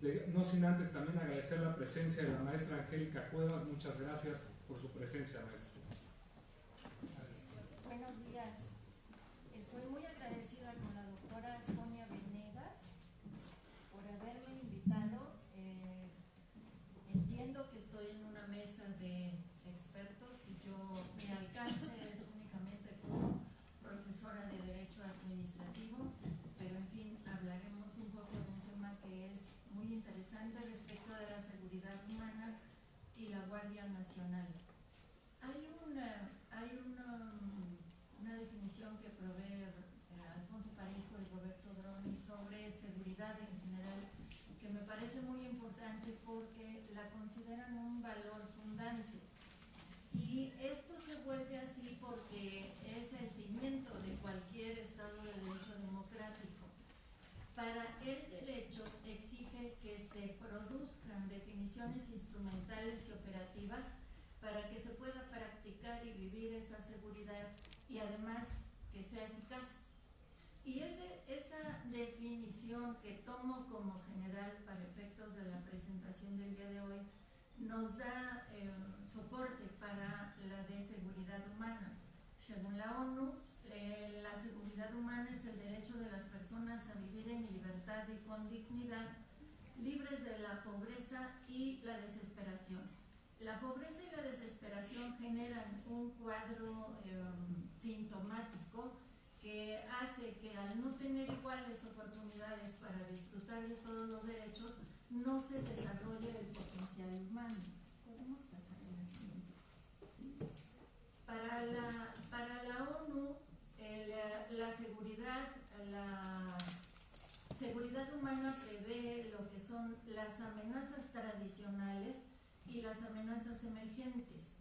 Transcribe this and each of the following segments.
No sin antes también agradecer la presencia de la maestra Angélica Cuevas. Muchas gracias por su presencia, maestra. Buenos días. Estoy muy agradecida con la doctora Sonia Venegas por haberme invitado. Entiendo que estoy en una mesa de expertos y mi alcance es únicamente como profesora de Derecho Administrativo, pero en fin, hablaremos un poco de un tema que es muy interesante respecto de la seguridad humana y la Guardia Nacional. Hay una definición que provee Alfonso Parejo y Roberto Droni sobre seguridad en general, que me parece muy importante porque la consideran un valor fundante. Y esto se vuelve así porque es el cimiento de cualquier Estado de Derecho democrático. Para el derecho exige que se produzcan definiciones instrumentales y operativas para que se pueda practicar y vivir esa seguridad y además que sea eficaz. Y esa definición que tomo como general para efectos de la presentación del día de hoy nos da soporte para la de seguridad humana. Según la ONU, la seguridad humana es el derecho de las personas a vivir en libertad y con dignidad, libres de la pobreza y la desesperación. La pobreza y la desesperación generan un cuadro sintomático que hace que al no tener iguales oportunidades para disfrutar de todos los derechos, no se desarrolle el potencial humano. Podemos pasar a la siguiente. Para la ONU, la seguridad humana prevé lo que son las amenazas tradicionales y las amenazas emergentes.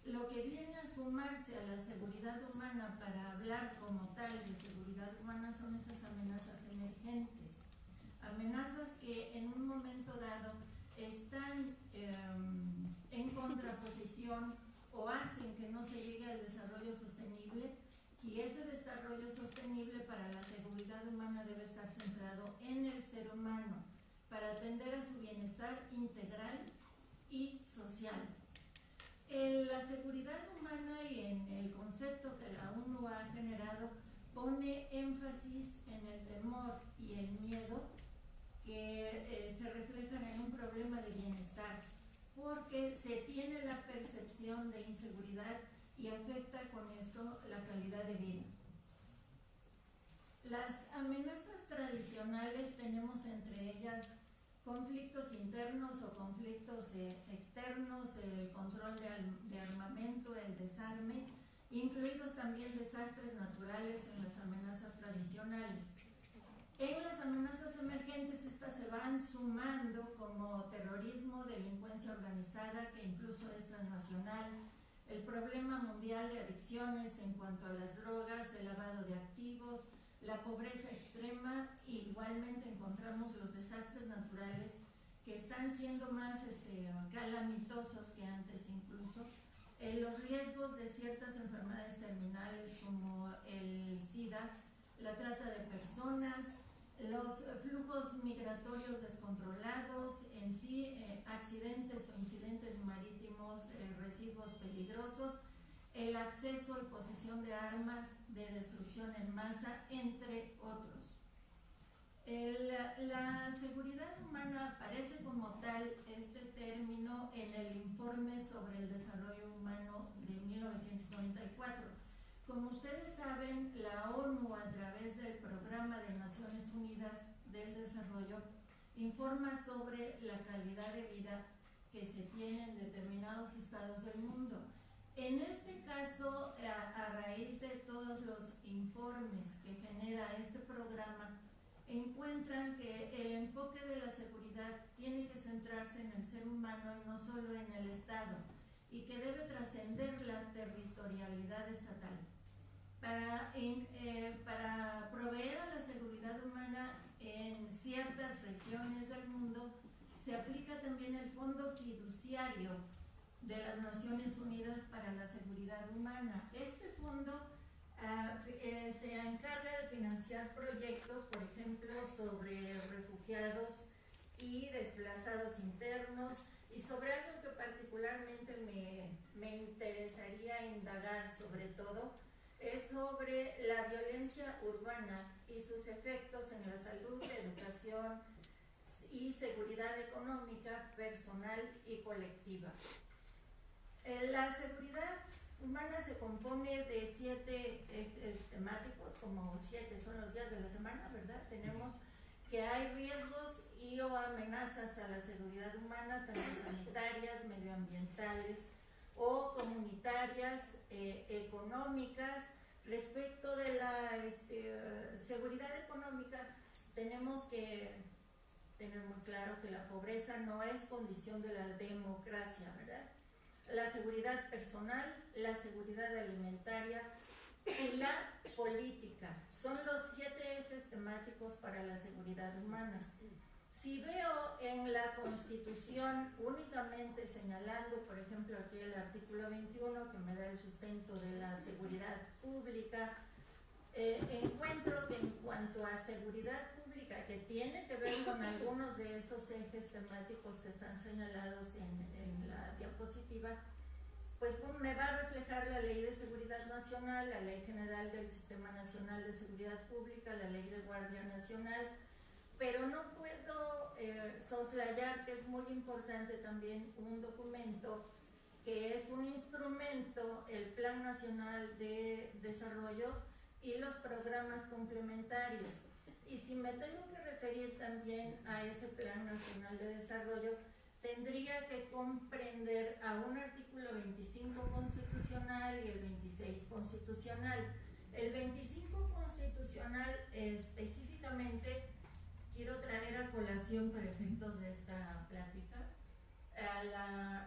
Lo que viene a sumarse a la seguridad humana para hablar como tal de seguridad humana son esas amenazas emergentes. Amenazas que en un momento dado están en contraposición o hacen que no se llegue al desarrollo sostenible, y ese desarrollo sostenible para la seguridad humana debe estar centrado en el ser humano para atender a su bienestar integral y social. La seguridad humana y en el concepto que la ONU ha generado pone énfasis en el temor y el miedo que se reflejan en un problema de bienestar, porque se tiene la percepción de inseguridad y afecta con esto la calidad de vida. Las amenazas tradicionales tenemos entre ellas conflictos internos o conflictos externos, el control de armamento, el desarme, incluidos también desastres naturales en las amenazas tradicionales. En las amenazas emergentes estas se van sumando como terrorismo, delincuencia organizada, que incluso es transnacional, el problema mundial de adicciones en cuanto a las drogas, el lavado de activos, la pobreza extrema. Igualmente encontramos los desastres naturales que están siendo más calamitosos que antes incluso, los riesgos de ciertas enfermedades terminales como el SIDA, la trata de personas, los flujos migratorios descontrolados, en sí accidentes o incidentes marítimos, residuos peligrosos, el acceso y posesión de armas de destrucción en masa, entre otros. La seguridad humana aparece como tal, este término, en el informe sobre el desarrollo humano de 1994. Como ustedes saben, la ONU, a través del Programa de Naciones Unidas del Desarrollo, informa sobre la calidad de vida que se tiene en determinados estados del mundo. En este caso, a raíz de todos los informes que genera este programa, encuentran que el enfoque de la seguridad tiene que centrarse en el ser humano y no solo en el Estado, y que debe trascender la territorialidad estatal. Para proveer a la seguridad humana en ciertas regiones del mundo, se aplica también el Fondo Fiduciario de las Naciones Unidas para la Seguridad Humana. Este fondo se encarga de financiar proyectos, por ejemplo, sobre refugiados y desplazados internos, y sobre algo que particularmente me interesaría indagar sobre todo, es sobre la violencia urbana y sus efectos en la salud, educación y seguridad económica, personal y colectiva. La seguridad humana se compone de 7 ejes temáticos, como 7 son los días de la semana, ¿verdad? Tenemos que hay riesgos y o amenazas a la seguridad humana, tanto sanitarias, medioambientales o comunitarias, económicas. Respecto de la seguridad económica, tenemos que tener muy claro que la pobreza no es condición de la democracia, ¿verdad? La seguridad personal, la seguridad alimentaria y la política son los 7 ejes temáticos para la seguridad humana. Si veo en la Constitución únicamente señalando, por ejemplo, aquí el artículo 21 que me da el sustento de la seguridad pública, encuentro que en cuanto a seguridad pública, que tiene que ver con algunos de esos ejes temáticos que están señalados en la diapositiva, pues me va a reflejar la Ley de Seguridad Nacional, la Ley General del Sistema Nacional de Seguridad Pública, la Ley de Guardia Nacional, pero no puedo soslayar que es muy importante también un documento que es un instrumento, el Plan Nacional de Desarrollo y los programas complementarios. Y si me tengo que referir también a ese Plan Nacional de Desarrollo, tendría que comprender a un artículo 25 constitucional y el 26 constitucional. El 25 constitucional específicamente quiero traer a colación para efectos de esta plática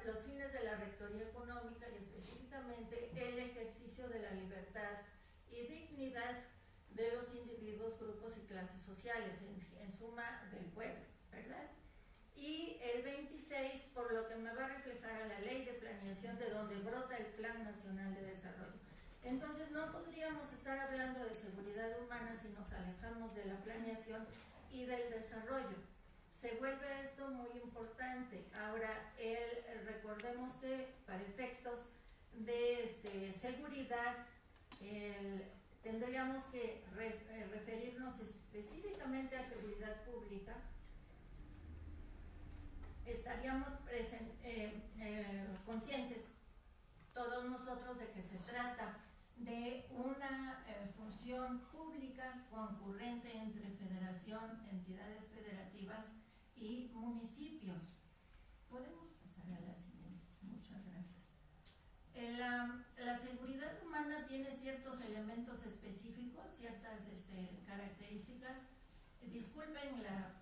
los fines de la rectoría económica y específicamente el ejercicio de la libertad y dignidad de los individuos, grupos y clases sociales, en suma del pueblo, ¿verdad? Y el 26, por lo que me va a reflejar a la Ley de Planeación, de donde brota el Plan Nacional de Desarrollo. Entonces no podríamos estar hablando de seguridad humana si nos alejamos de la planeación y del desarrollo. Se vuelve esto muy importante. Ahora, recordemos que para efectos de seguridad, tendríamos que referirnos específicamente a seguridad pública. Estaríamos conscientes todos nosotros de que se trata de una función pública concurrente entre federación, entidades federativas y municipios. Podemos pasar a la siguiente. Muchas gracias. La seguridad humana tiene ciertos elementos específicos, ciertas características. Disculpen la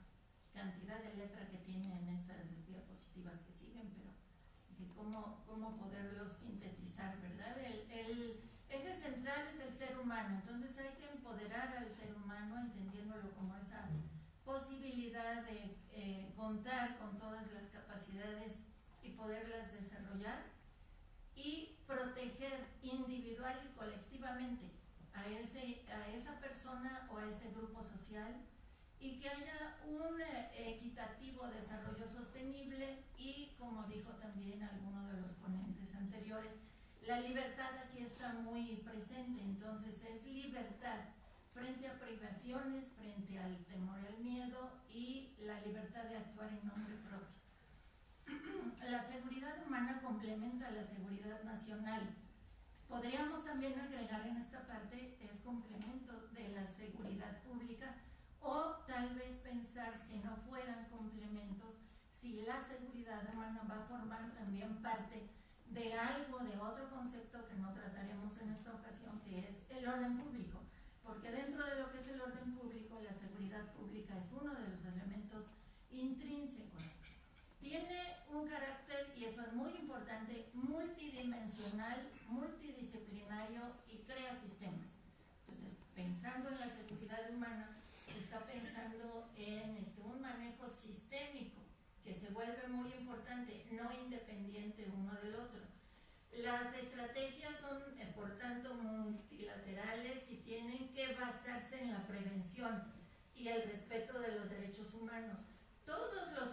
cantidad de letra que tienen estas diapositivas que siguen, pero cómo poderlos sintetizar, ¿verdad? El eje central es el ser humano, entonces hay que empoderar al ser humano entendiéndolo como esa posibilidad de contar con todas las capacidades y poderlas desarrollar y proteger individual y colectivamente a esa persona o a ese grupo social, y que haya un equitativo desarrollo sostenible y, como dijo también alguno de los ponentes anteriores, la libertad aquí está muy presente. Entonces es libertad frente a privaciones, frente al temor y al miedo, y la libertad de actuar en nombre propio. La seguridad humana complementa la seguridad nacional. Podríamos también agregar en esta parte, es complemento de la seguridad pública, o tal vez pensar, si no fueran complementos, si la seguridad humana va a formar también parte de algo, de otro concepto que no trataremos en esta ocasión, que es el orden público, porque dentro de lo que es el orden público, la seguridad pública es uno de los elementos intrínsecos. Tiene un carácter, y eso es muy importante, multidimensional, multidisciplinario, y crea sistemas. Entonces, pensando en la seguridad humana, está pensando en un manejo sistémico que se vuelve muy importante, no independiente uno del otro. Las estrategias son, por tanto, multilaterales y tienen que basarse en la prevención y el respeto de los derechos humanos. Todos los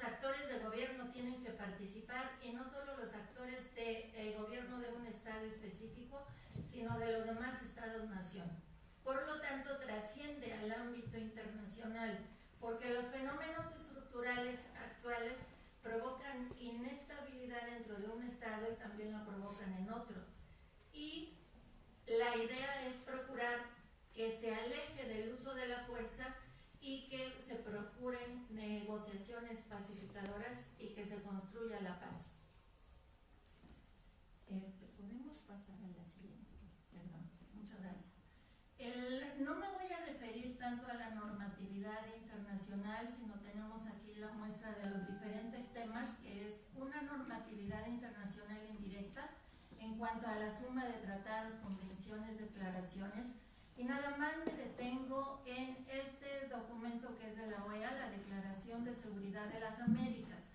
tanto trasciende al ámbito internacional, porque los fenómenos estructurales actuales provocan inestabilidad dentro de un estado y también lo provocan en otro. Y la idea es procurar que se aleje del uso de la fuerza y que se procuren negociaciones pacificadoras y que se construya la paz. Podemos pasar a la siguiente. Perdón, muchas gracias. No me voy a referir tanto a la normatividad internacional, sino tenemos aquí la muestra de los diferentes temas, que es una normatividad internacional indirecta en cuanto a la suma de tratados, convenciones, declaraciones, y nada más me detengo en este documento que es de la OEA, la Declaración de Seguridad de las Américas,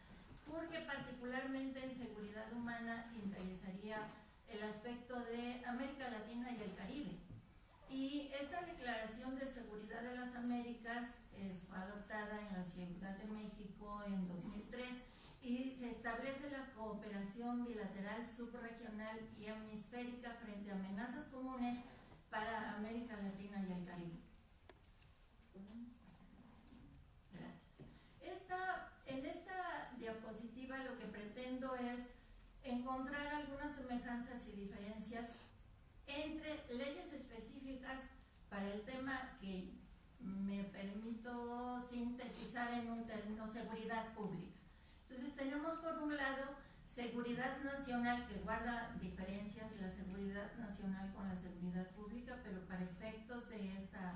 porque particularmente en seguridad humana interesaría el aspecto de América Latina y el Caribe. Y esta Declaración de Seguridad de las Américas fue adoptada en la Ciudad de México en 2003 y se establece la cooperación bilateral, subregional y hemisférica frente a amenazas comunes para América Latina y el Caribe. Gracias. En esta diapositiva lo que pretendo es encontrar algunas semejanzas y diferencias entre leyes específicas para el tema que me permito sintetizar en un término: seguridad pública. Entonces tenemos por un lado seguridad nacional, que guarda diferencias, la seguridad nacional con la seguridad pública, pero para efectos de esta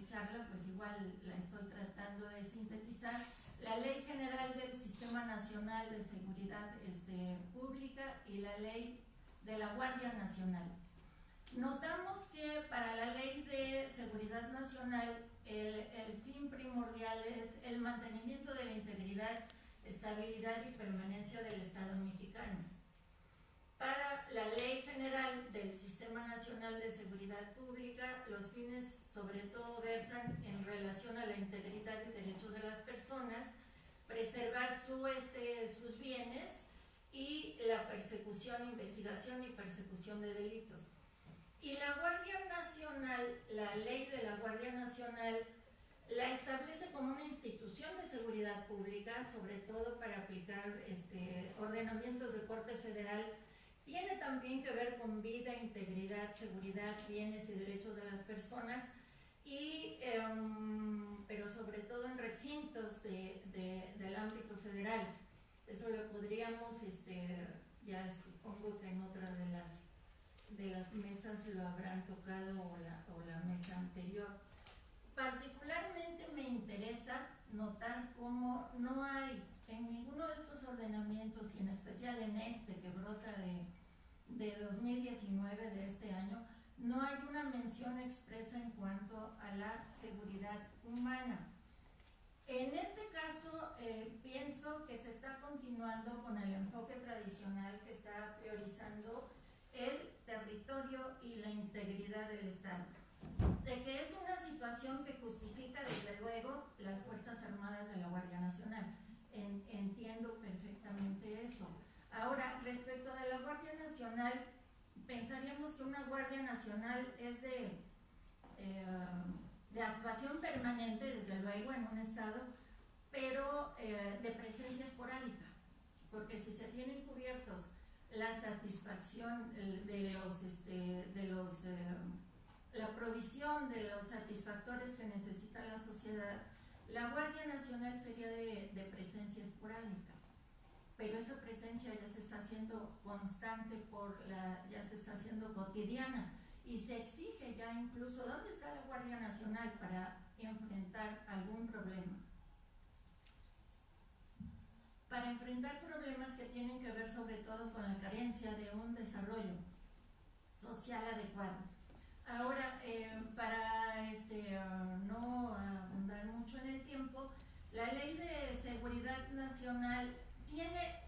charla pues igual la estoy tratando de sintetizar. La Ley General del Sistema Nacional de Seguridad Pública y la Ley de la Guardia Nacional. Notamos que para la Ley de Seguridad Nacional el fin primordial es el mantenimiento de la integridad, estabilidad y permanencia del Estado mexicano. Para la Ley General del Sistema Nacional de Seguridad Pública, los fines sobre todo versan en relación a la integridad y derechos de las personas, preservar sus bienes y la persecución, investigación y persecución de delitos. Y la Guardia Nacional, la Ley de la Guardia Nacional, la establece como una institución de seguridad pública, sobre todo para aplicar ordenamientos de corte federal. Tiene también que ver con vida, integridad, seguridad, bienes y derechos de las personas, pero sobre todo en recintos del ámbito federal. Eso lo podríamos, ya supongo que en otra de las mesas lo habrán tocado o la mesa anterior. Particularmente me interesa notar cómo no hay en ninguno de estos ordenamientos, y en especial en este que brota de 2019, de este año, no hay una mención expresa en cuanto a la seguridad humana. En este caso, pienso que se está continuando con el enfoque tradicional que está priorizando el territorio y la integridad del Estado, de que es una situación que justifica desde luego las Fuerzas Armadas de la Guardia Nacional. Entiendo perfectamente eso. Ahora, respecto de la Guardia Nacional, pensaríamos que una Guardia Nacional es de actuación permanente, desde luego, en un estado, pero de presencia esporádica, porque si se tienen cubiertos la satisfacción la provisión de los satisfactores que necesita la sociedad, la Guardia Nacional sería de presencia esporádica, pero esa presencia ya se está haciendo constante, ya se está haciendo cotidiana, y se exige ya incluso dónde está la Guardia Nacional para enfrentar algún problema. Para enfrentar problemas que tienen que ver sobre todo con la carencia de un desarrollo social adecuado. Ahora, para no abundar mucho en el tiempo, la Ley de Seguridad Nacional tiene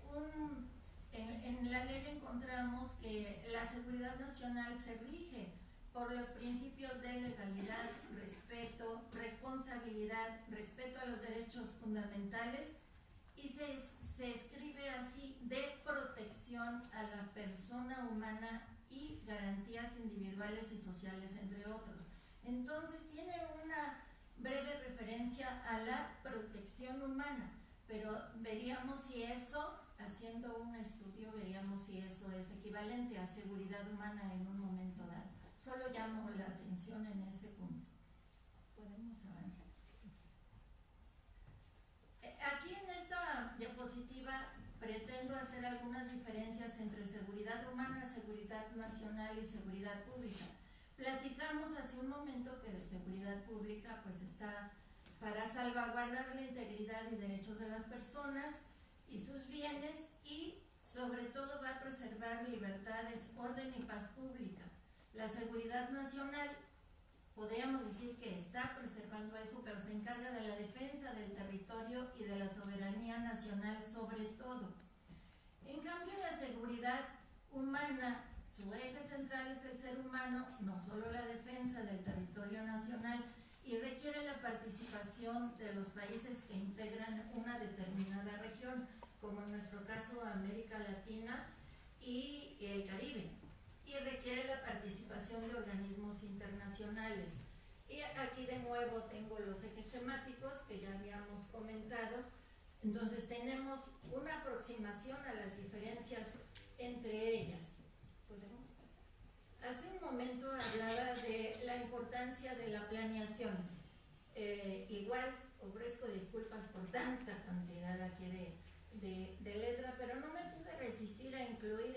en la ley encontramos que la seguridad nacional se rige por los principios de legalidad, respeto, responsabilidad, respeto a los derechos fundamentales, y se escribe así: de protección a la persona humana y garantías individuales y sociales, entre otros. Entonces tiene una breve referencia a la protección humana, pero veríamos si eso, haciendo un estudio, veríamos si eso es equivalente a seguridad humana en un momento dado. Solo llamo la atención en ese punto. ¿Podemos avanzar? Aquí en esta diapositiva pretendo hacer algunas diferencias entre seguridad humana, seguridad nacional y seguridad pública. Platicamos hace un momento que de seguridad pública pues está para salvaguardar la integridad y derechos de las personas y sus bienes, y sobre todo va a preservar libertades, orden y paz pública. La seguridad nacional, podríamos decir que está preservando eso, pero se encarga de la defensa del territorio y de la soberanía nacional sobre todo. En cambio, la seguridad humana, su eje central es el ser humano, no solo la defensa del territorio nacional, y requiere la participación de los países que integran una determinada región, como en nuestro caso América Latina y el Caribe, y requiere la participación de organismos internacionales. Y aquí de nuevo tengo los ejes temáticos que ya habíamos comentado. Entonces tenemos una aproximación a las diferencias entre ellas. ¿Podemos pasar? Hace un momento hablaba de la importancia de la planeación. Igual ofrezco disculpas por tanta cantidad aquí de letra, pero no me pude resistir a incluir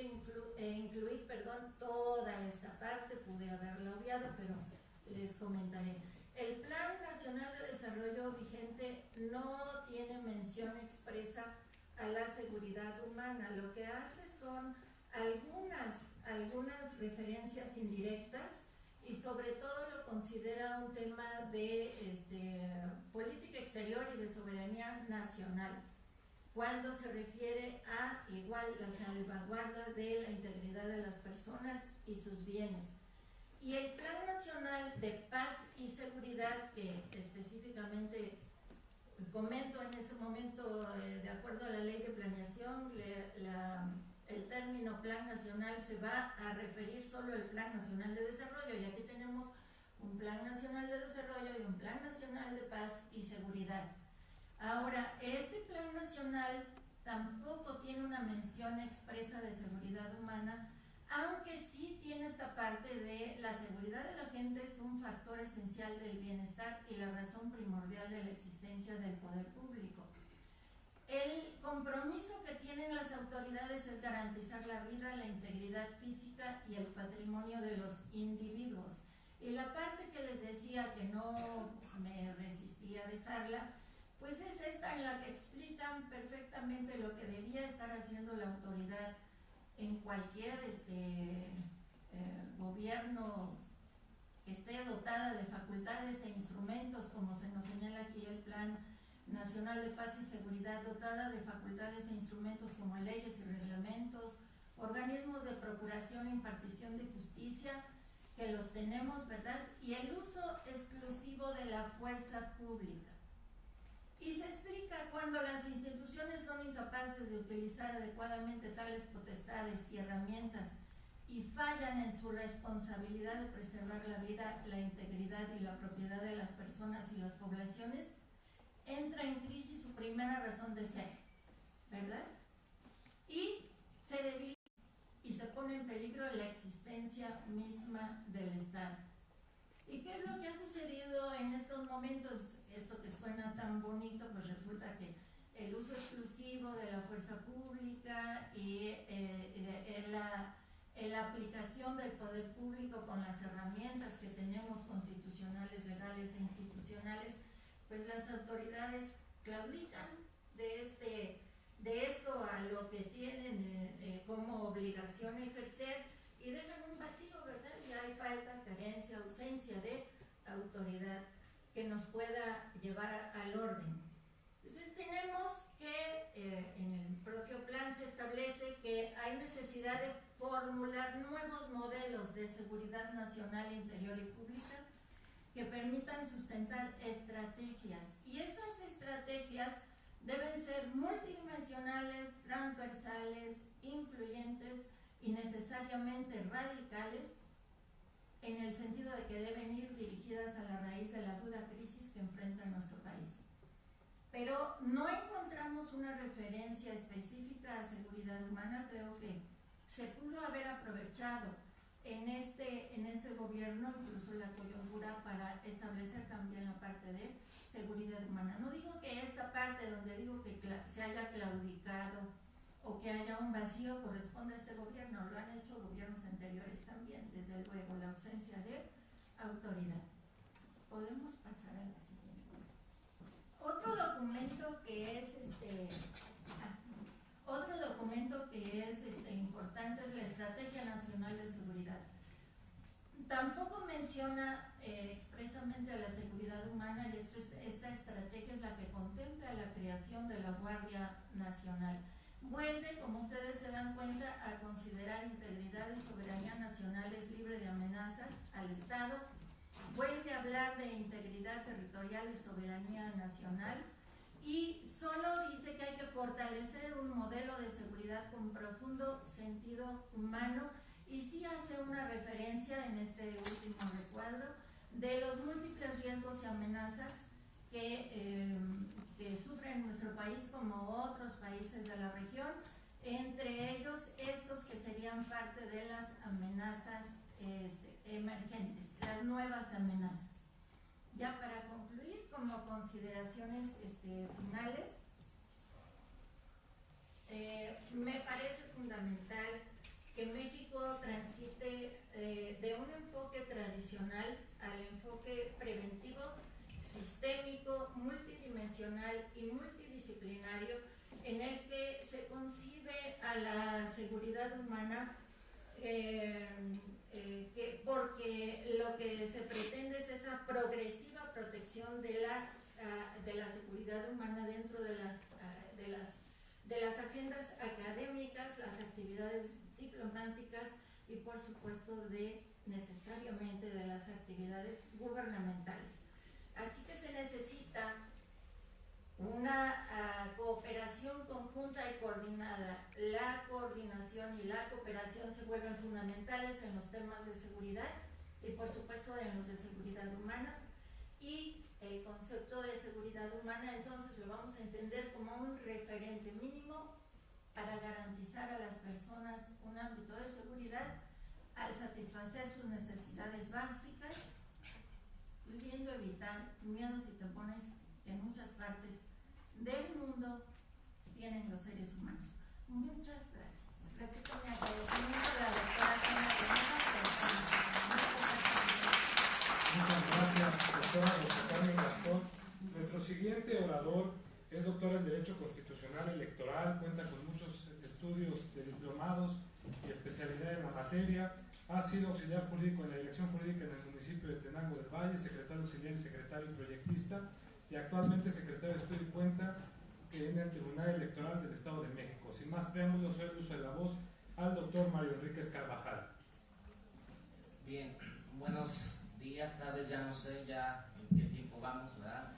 toda esta parte. Pude haberla obviado, pero les comentaré. El Plan Nacional de Desarrollo vigente no tiene mención expresa a la seguridad humana. Lo que hace son algunas referencias indirectas, y sobre todo lo considera un tema de política exterior y de soberanía nacional, cuando se refiere a igual la salvaguarda de la integridad de las personas y sus bienes. Y el Plan Nacional de Paz y Seguridad, que específicamente comento en este momento, de acuerdo a la ley de planeación, el término Plan Nacional se va a referir solo al Plan Nacional de Desarrollo, y aquí tenemos un Plan Nacional de Desarrollo y un Plan Nacional de Paz y Seguridad. Ahora, este Plan Nacional tampoco tiene una mención expresa de seguridad humana, aunque sí tiene esta parte de la seguridad de la gente es un factor esencial del bienestar y la razón primordial de la existencia del poder público. El compromiso que tienen las autoridades es garantizar la vida, la integridad física y el patrimonio de los individuos. Y la parte que les decía que no me resistía a dejarla, pues es esta en la que explican perfectamente lo que debía estar haciendo la autoridad en cualquier gobierno que esté dotada de facultades e instrumentos, como se nos señala aquí el Plan Nacional de Paz y Seguridad, dotada de facultades e instrumentos como leyes y reglamentos, organismos de procuración e impartición de justicia, que los tenemos, ¿verdad? Y el uso exclusivo de la fuerza pública. Y se explica cuando las instituciones son incapaces de utilizar adecuadamente tales potestades y herramientas y fallan en su responsabilidad de preservar la vida, la integridad y la propiedad de las personas y las poblaciones, entra en crisis su primera razón de ser, ¿verdad? Y se debilita y se pone en peligro la existencia misma del Estado. ¿Y qué es lo que ha sucedido en estos momentos? Esto que suena tan bonito, pues resulta que el uso exclusivo de la fuerza pública y la aplicación del poder público con las herramientas que tenemos constitucionales, legales e institucionales, pues las autoridades claudican de esto a lo que tienen como obligación ejercer, y dejan un vacío, ¿verdad? Y hay falta, carencia, ausencia de autoridad que nos pueda llevar al orden. Entonces tenemos que en el propio plan se establece que hay necesidad de formular nuevos modelos de seguridad nacional, interior y pública que permitan sustentar estrategias, y esas estrategias deben ser multidimensionales, transversales, incluyentes y necesariamente radicales, en el sentido de que deben ir dirigidas a la raíz de la aguda crisis que enfrenta nuestro país. Pero no encontramos una referencia específica a seguridad humana. Creo que se pudo haber aprovechado en este gobierno, incluso la coyuntura, para establecer también la parte de seguridad humana. No digo que esta parte donde digo que se haya claudicado o que haya un vacío corresponde a este gobierno, lo han hecho gobiernos anteriores también, desde luego, la ausencia de autoridad. Podemos pasar a la siguiente. Otro documento que es importante es la Estrategia Nacional de Seguridad. Tampoco menciona expresamente a la seguridad humana, y esta estrategia es la que contempla la creación de la Guardia Nacional. Vuelve, como ustedes se dan cuenta, a considerar integridad y soberanía nacionales libre de amenazas al Estado. Vuelve a hablar de integridad territorial y soberanía nacional, y solo dice que hay que fortalecer un modelo de seguridad con profundo sentido humano, y sí hace una referencia en este último recuadro de los múltiples riesgos y amenazas que sufre nuestro país como otros países de la región, entre ellos estos que serían parte de las amenazas emergentes, las nuevas amenazas. Ya para concluir, como consideraciones finales, me parece fundamental que México transite de un enfoque tradicional al enfoque preventivo, sistémico, multidimensional y multidisciplinario, en el que se concibe a la seguridad humana porque lo que se pretende es esa progresiva protección de la seguridad humana dentro de las agendas académicas, las actividades diplomáticas y por supuesto necesariamente de las actividades gubernamentales. Así que se necesita una cooperación conjunta y coordinada. La coordinación y la cooperación se vuelven fundamentales en los temas de seguridad y por supuesto en los de seguridad humana, y el concepto de seguridad humana entonces lo vamos a entender como un referente mínimo para garantizar a las personas un ámbito de seguridad al satisfacer sus necesidades básicas, pudiendo evitar miedos y temores que en muchas partes del mundo tienen los seres humanos. Muchas gracias. Repito mi agradecimiento a la doctora Sonia Muchas gracias, doctora Rosa Carmen Gastón. Nuestro siguiente orador es doctor en Derecho Constitucional Electoral, cuenta con muchos estudios de diplomados y especialidad en la materia. Ha sido auxiliar jurídico en la dirección jurídica en el municipio de Tenango del Valle, secretario auxiliar y secretario proyectista, y actualmente secretario de Estudio y Cuenta en el Tribunal Electoral del Estado de México. Sin más preámbulos, doy el uso de la voz al doctor Mario Enríquez Carvajal. Bien, buenos días, tardes, ya no sé ya en qué tiempo vamos, ¿verdad?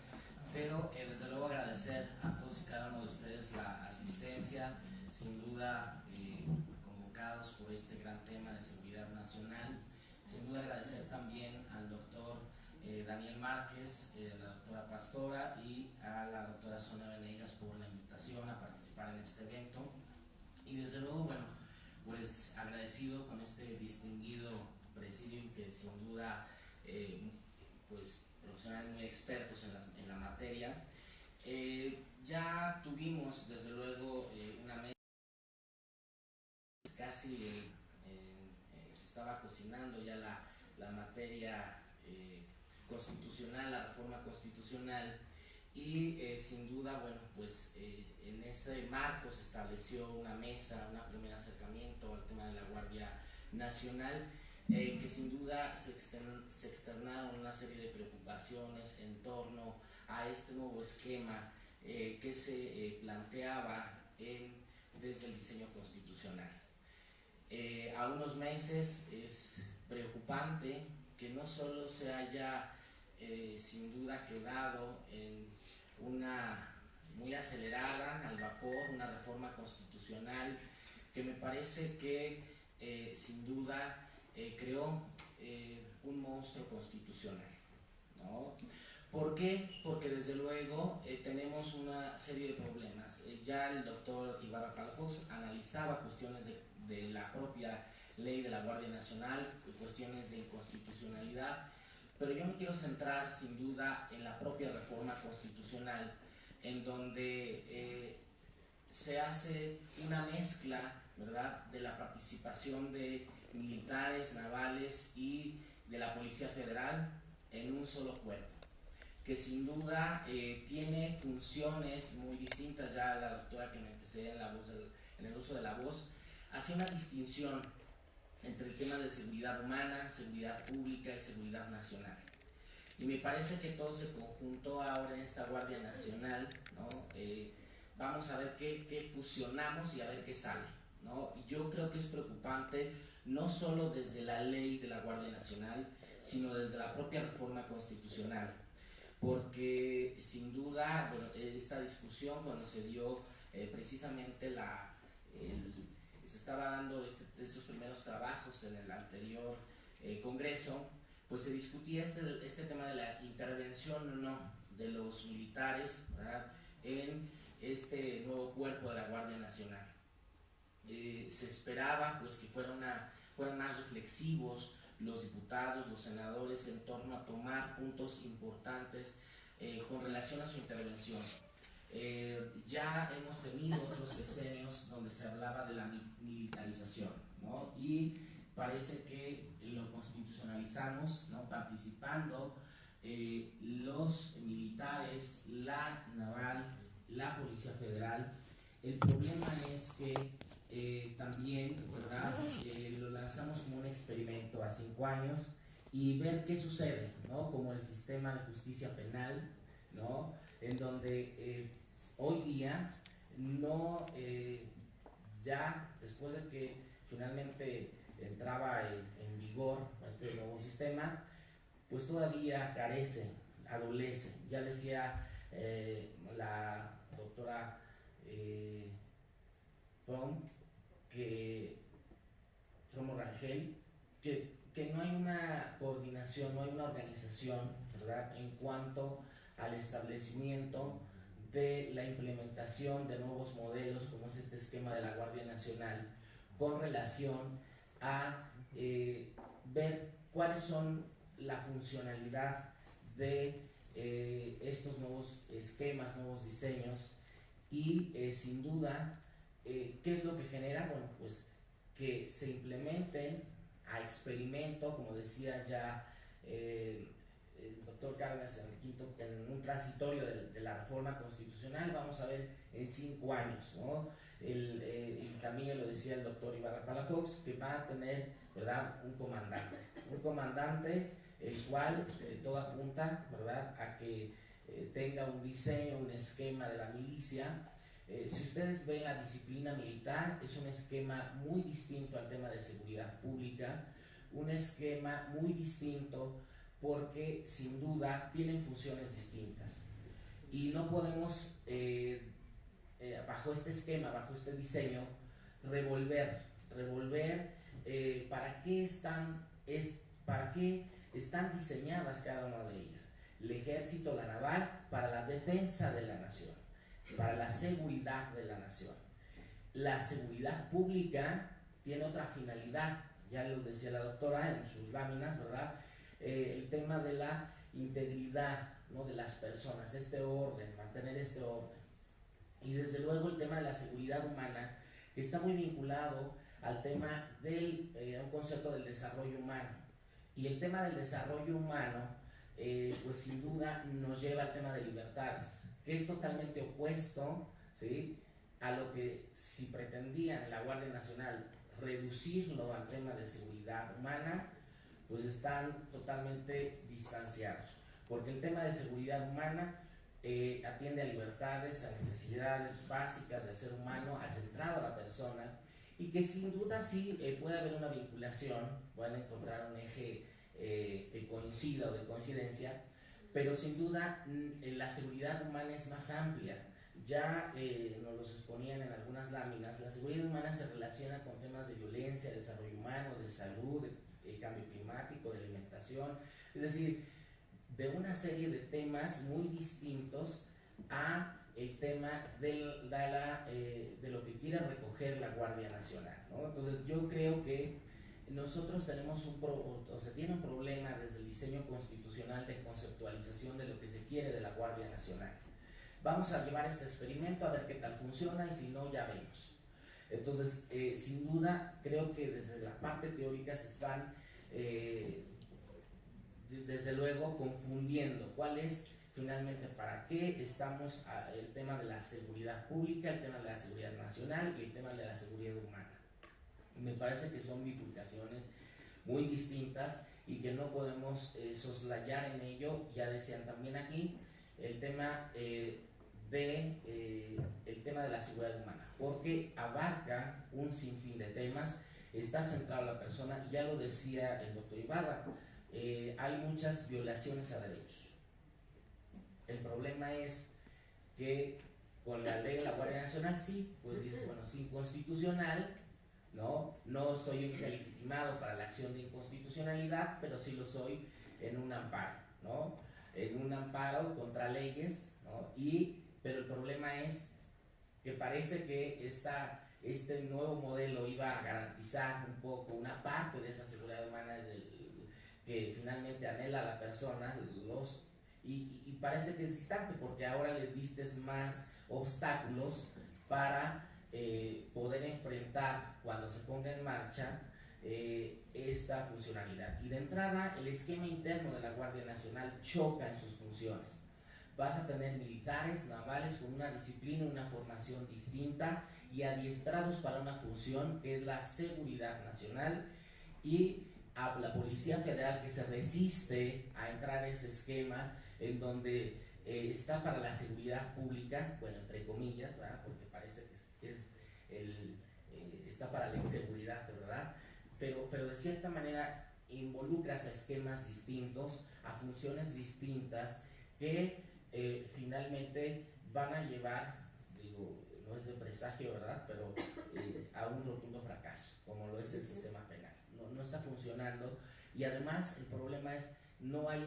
Pero desde luego agradecer a todos y cada uno de ustedes la asistencia, sin duda convocados por este gran tema de seguridad nacional. Sin duda agradecer también al doctor Daniel Márquez, a la doctora Pastora y a la doctora Sonia Venegas por la invitación a participar en este evento. Y desde luego, bueno, pues agradecido con este distinguido presidium que sin duda, pues profesionales muy expertos en la materia. Ya tuvimos desde luego una mesa, casi se estaba cocinando ya la materia constitucional, la reforma constitucional, y sin duda, bueno, pues en ese marco se estableció una mesa, un primer acercamiento al tema de la Guardia Nacional, que sin duda se externaron una serie de preocupaciones en torno a este nuevo esquema que se planteaba desde el diseño constitucional. A unos meses es preocupante que no solo se haya sin duda quedado en una muy acelerada, al vapor, una reforma constitucional que me parece que sin duda creó un monstruo constitucional, ¿no? ¿Por qué? Porque desde luego tenemos una serie de problemas. Ya el doctor Ibarra Palafox analizaba cuestiones de la propia ley de la Guardia Nacional, cuestiones de inconstitucionalidad, pero yo me quiero centrar sin duda en la propia reforma constitucional, en donde se hace una mezcla, ¿verdad?, de la participación de militares, navales y de la Policía Federal en un solo cuerpo, que sin duda tiene funciones muy distintas. Ya la doctora que me antecede en el uso de la voz hace una distinción entre el tema de seguridad humana, seguridad pública y seguridad nacional. Y me parece que todo se conjuntó ahora en esta Guardia Nacional, ¿no? Vamos a ver qué fusionamos y a ver qué sale, ¿no? Y yo creo que es preocupante, no solo desde la ley de la Guardia Nacional, sino desde la propia reforma constitucional, porque sin duda, bueno, esta discusión cuando se dio precisamente se estaba dando estos primeros trabajos en el anterior Congreso, pues se discutía este tema de la intervención o no de los militares, ¿verdad?, en este nuevo cuerpo de la Guardia Nacional. Se esperaba pues que fueran más reflexivos los diputados, los senadores, en torno a tomar puntos importantes con relación a su intervención. Ya hemos tenido otros sexenios donde se hablaba de la militarización, ¿no? Y parece que lo constitucionalizamos, ¿no?, participando los militares, la naval, la Policía Federal. El problema es que también, ¿verdad?, lo lanzamos como un experimento a 5 años y ver qué sucede, ¿no?, como el sistema de justicia penal, ¿no?, en donde hoy día no, ya después de que finalmente entraba en vigor este nuevo sistema, pues todavía carece, adolece. Ya decía la doctora From Rangel que no hay una coordinación, no hay una organización, ¿verdad?, en cuanto al establecimiento de la implementación de nuevos modelos, como es este esquema de la Guardia Nacional, con relación a ver cuáles son la funcionalidad de estos nuevos esquemas, nuevos diseños y sin duda, ¿qué es lo que genera? Bueno, pues que se implementen a experimento, como decía ya el doctor Cárdenas en un transitorio de la reforma constitucional. Vamos a ver en 5 años, ¿no? Y también lo decía el doctor Ibarra Palafox, que va a tener, ¿verdad?, un comandante el cual todo apunta, ¿verdad?, a que tenga un diseño, un esquema de la milicia. Si ustedes ven la disciplina militar, es un esquema muy distinto al tema de seguridad pública, un esquema muy distinto porque sin duda tienen funciones distintas y no podemos bajo este esquema, bajo este diseño, revolver para qué están diseñadas cada una de ellas. El ejército, la naval, para la defensa de la nación, para la seguridad de la nación. La seguridad pública tiene otra finalidad, ya lo decía la doctora en sus láminas, ¿verdad? El tema de la integridad, ¿no?, de las personas, este orden, mantener este orden. Y desde luego el tema de la seguridad humana, que está muy vinculado al tema del un concepto del desarrollo humano. Y el tema del desarrollo humano, pues sin duda nos lleva al tema de libertades, que es totalmente opuesto, ¿sí?, a lo que si pretendían en la Guardia Nacional reducirlo al tema de seguridad humana, pues están totalmente distanciados, porque el tema de seguridad humana atiende a libertades, a necesidades básicas del ser humano, ha centrado a la persona, y que sin duda sí puede haber una vinculación, pueden encontrar un eje que coincida o de coincidencia, pero sin duda la seguridad humana es más amplia. Ya nos los exponían en algunas láminas. La seguridad humana se relaciona con temas de violencia, desarrollo humano, de salud, cambio climático, de alimentación, es decir, de una serie de temas muy distintos a el tema de lo que quiere recoger la Guardia Nacional, ¿no? Entonces yo creo que nosotros tenemos tiene un problema desde el diseño constitucional de conceptualización de lo que se quiere de la Guardia Nacional. Vamos a llevar este experimento a ver qué tal funciona y si no, ya vemos. Entonces, sin duda, creo que desde la parte teórica se están, desde luego, confundiendo cuál es finalmente para qué estamos el tema de la seguridad pública, el tema de la seguridad nacional y el tema de la seguridad humana. Me parece que son bifurcaciones muy distintas y que no podemos soslayar en ello. Ya decían también aquí el tema el tema de la seguridad humana, porque abarca un sinfín de temas, está centrado en la persona, y ya lo decía el doctor Ibarra, hay muchas violaciones a derechos. El problema es que con la ley de la Guardia Nacional sí, pues dices, bueno, es inconstitucional, no soy legitimado para la acción de inconstitucionalidad, pero sí lo soy en un amparo, ¿no? En un amparo contra leyes, ¿no? Pero el problema es que parece que este nuevo modelo iba a garantizar un poco una parte de esa seguridad humana que finalmente anhela la persona, y parece que es distante, porque ahora le diste más obstáculos para poder enfrentar cuando se ponga en marcha esta funcionalidad. Y de entrada, el esquema interno de la Guardia Nacional choca en sus funciones. Vas a tener militares, navales con una disciplina, una formación distinta y adiestrados para una función que es la seguridad nacional, y a la Policía Federal, que se resiste a entrar en ese esquema en donde está para la seguridad pública, bueno, entre comillas, ¿verdad? Porque parece que está para la inseguridad, ¿verdad? Pero de cierta manera involucras a esquemas distintos, a funciones distintas que finalmente van a llevar, digo, no es de presagio, ¿verdad? Pero a un rotundo fracaso, como lo es el sistema penal. No está funcionando, y además el problema es no hay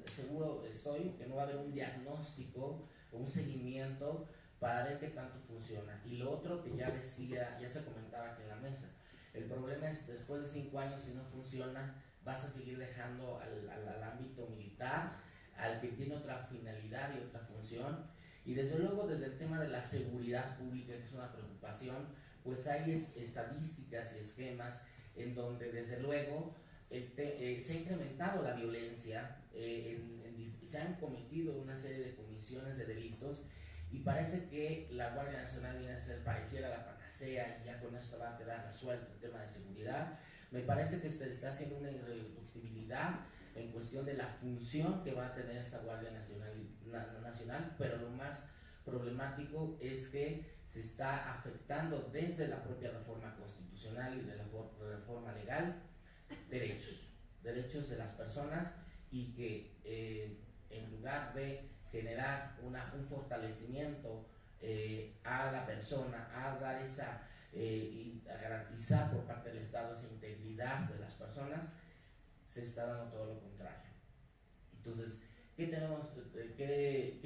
seguro estoy que no va a haber un diagnóstico o un seguimiento para ver qué tanto funciona. Y lo otro que ya se comentaba aquí en la mesa, el problema es después de 5 años, si no funciona, vas a seguir dejando al ámbito militar, al que tiene otra finalidad y otra función. Y desde luego, desde el tema de la seguridad pública, que es una preocupación, pues hay estadísticas y esquemas en donde desde luego se ha incrementado la violencia, se han cometido una serie de comisiones de delitos, y parece que la Guardia Nacional viene a ser, pareciera la panacea, y ya con esto va a quedar resuelto el tema de seguridad. Me parece que se está haciendo una irreductibilidad en cuestión de la función que va a tener esta Guardia Nacional, pero lo más problemático es que se está afectando desde la propia reforma constitucional y de la reforma legal derechos de las personas, y que en lugar de generar un fortalecimiento a la persona, a dar y a garantizar por parte del Estado esa integridad de las personas, se está dando todo lo contrario. Entonces, ¿qué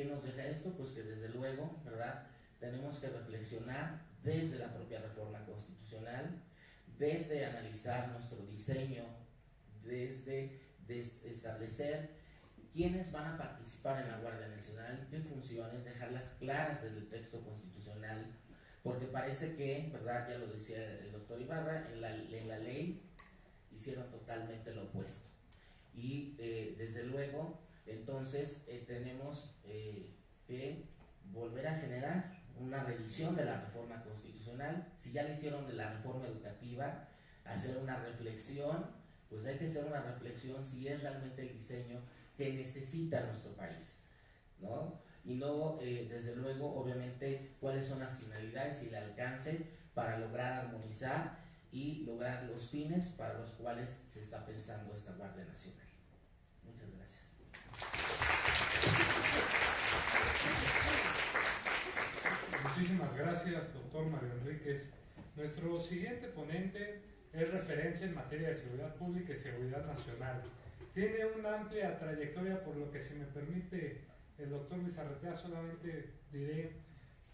nos deja esto? Pues que desde luego, ¿verdad?, tenemos que reflexionar desde la propia reforma constitucional, desde analizar nuestro diseño, desde establecer quiénes van a participar en la Guardia Nacional, qué funciones, dejarlas claras desde el texto constitucional, porque parece que, ¿verdad?, ya lo decía el doctor Ibarra, en la ley hicieron totalmente lo opuesto. Y desde luego, entonces tenemos que volver a generar una revisión de la reforma constitucional. Si ya le hicieron de la reforma educativa, hacer una reflexión, pues hay que hacer una reflexión si es realmente el diseño que necesita nuestro país, ¿no? Y no, desde luego, obviamente, cuáles son las finalidades y el alcance para lograr armonizar y lograr los fines para los cuales se está pensando esta Guardia Nacional. Muchas gracias. Muchísimas gracias, doctor Mario Enríquez. Nuestro siguiente ponente es referencia en materia de seguridad pública y seguridad nacional. Tiene una amplia trayectoria, por lo que, si me permite el doctor Bizarretea, solamente diré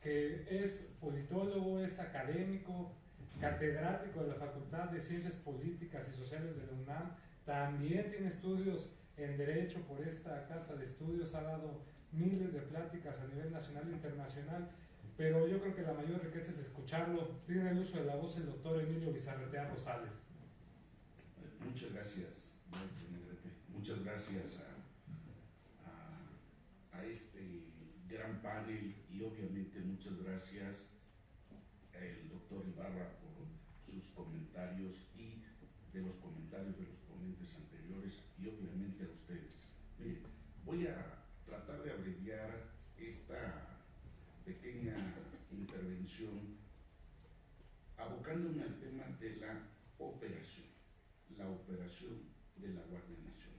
que es politólogo, es académico, catedrático de la Facultad de Ciencias Políticas y Sociales de la UNAM, también tiene estudios en Derecho por esta casa de estudios, ha dado miles de pláticas a nivel nacional e internacional, pero yo creo que la mayor riqueza es escucharlo. Tiene el uso de la voz el doctor Emilio Bizarretea Rosales. Muchas gracias, maestro Negrete. Muchas gracias a este gran panel, y obviamente muchas gracias al doctor Ibarra por sus comentarios y de los comentarios de los ponentes anteriores, y obviamente a ustedes. Mire, voy a tratar de abreviar esta pequeña intervención abocándome al tema de la operación de la Guardia Nacional.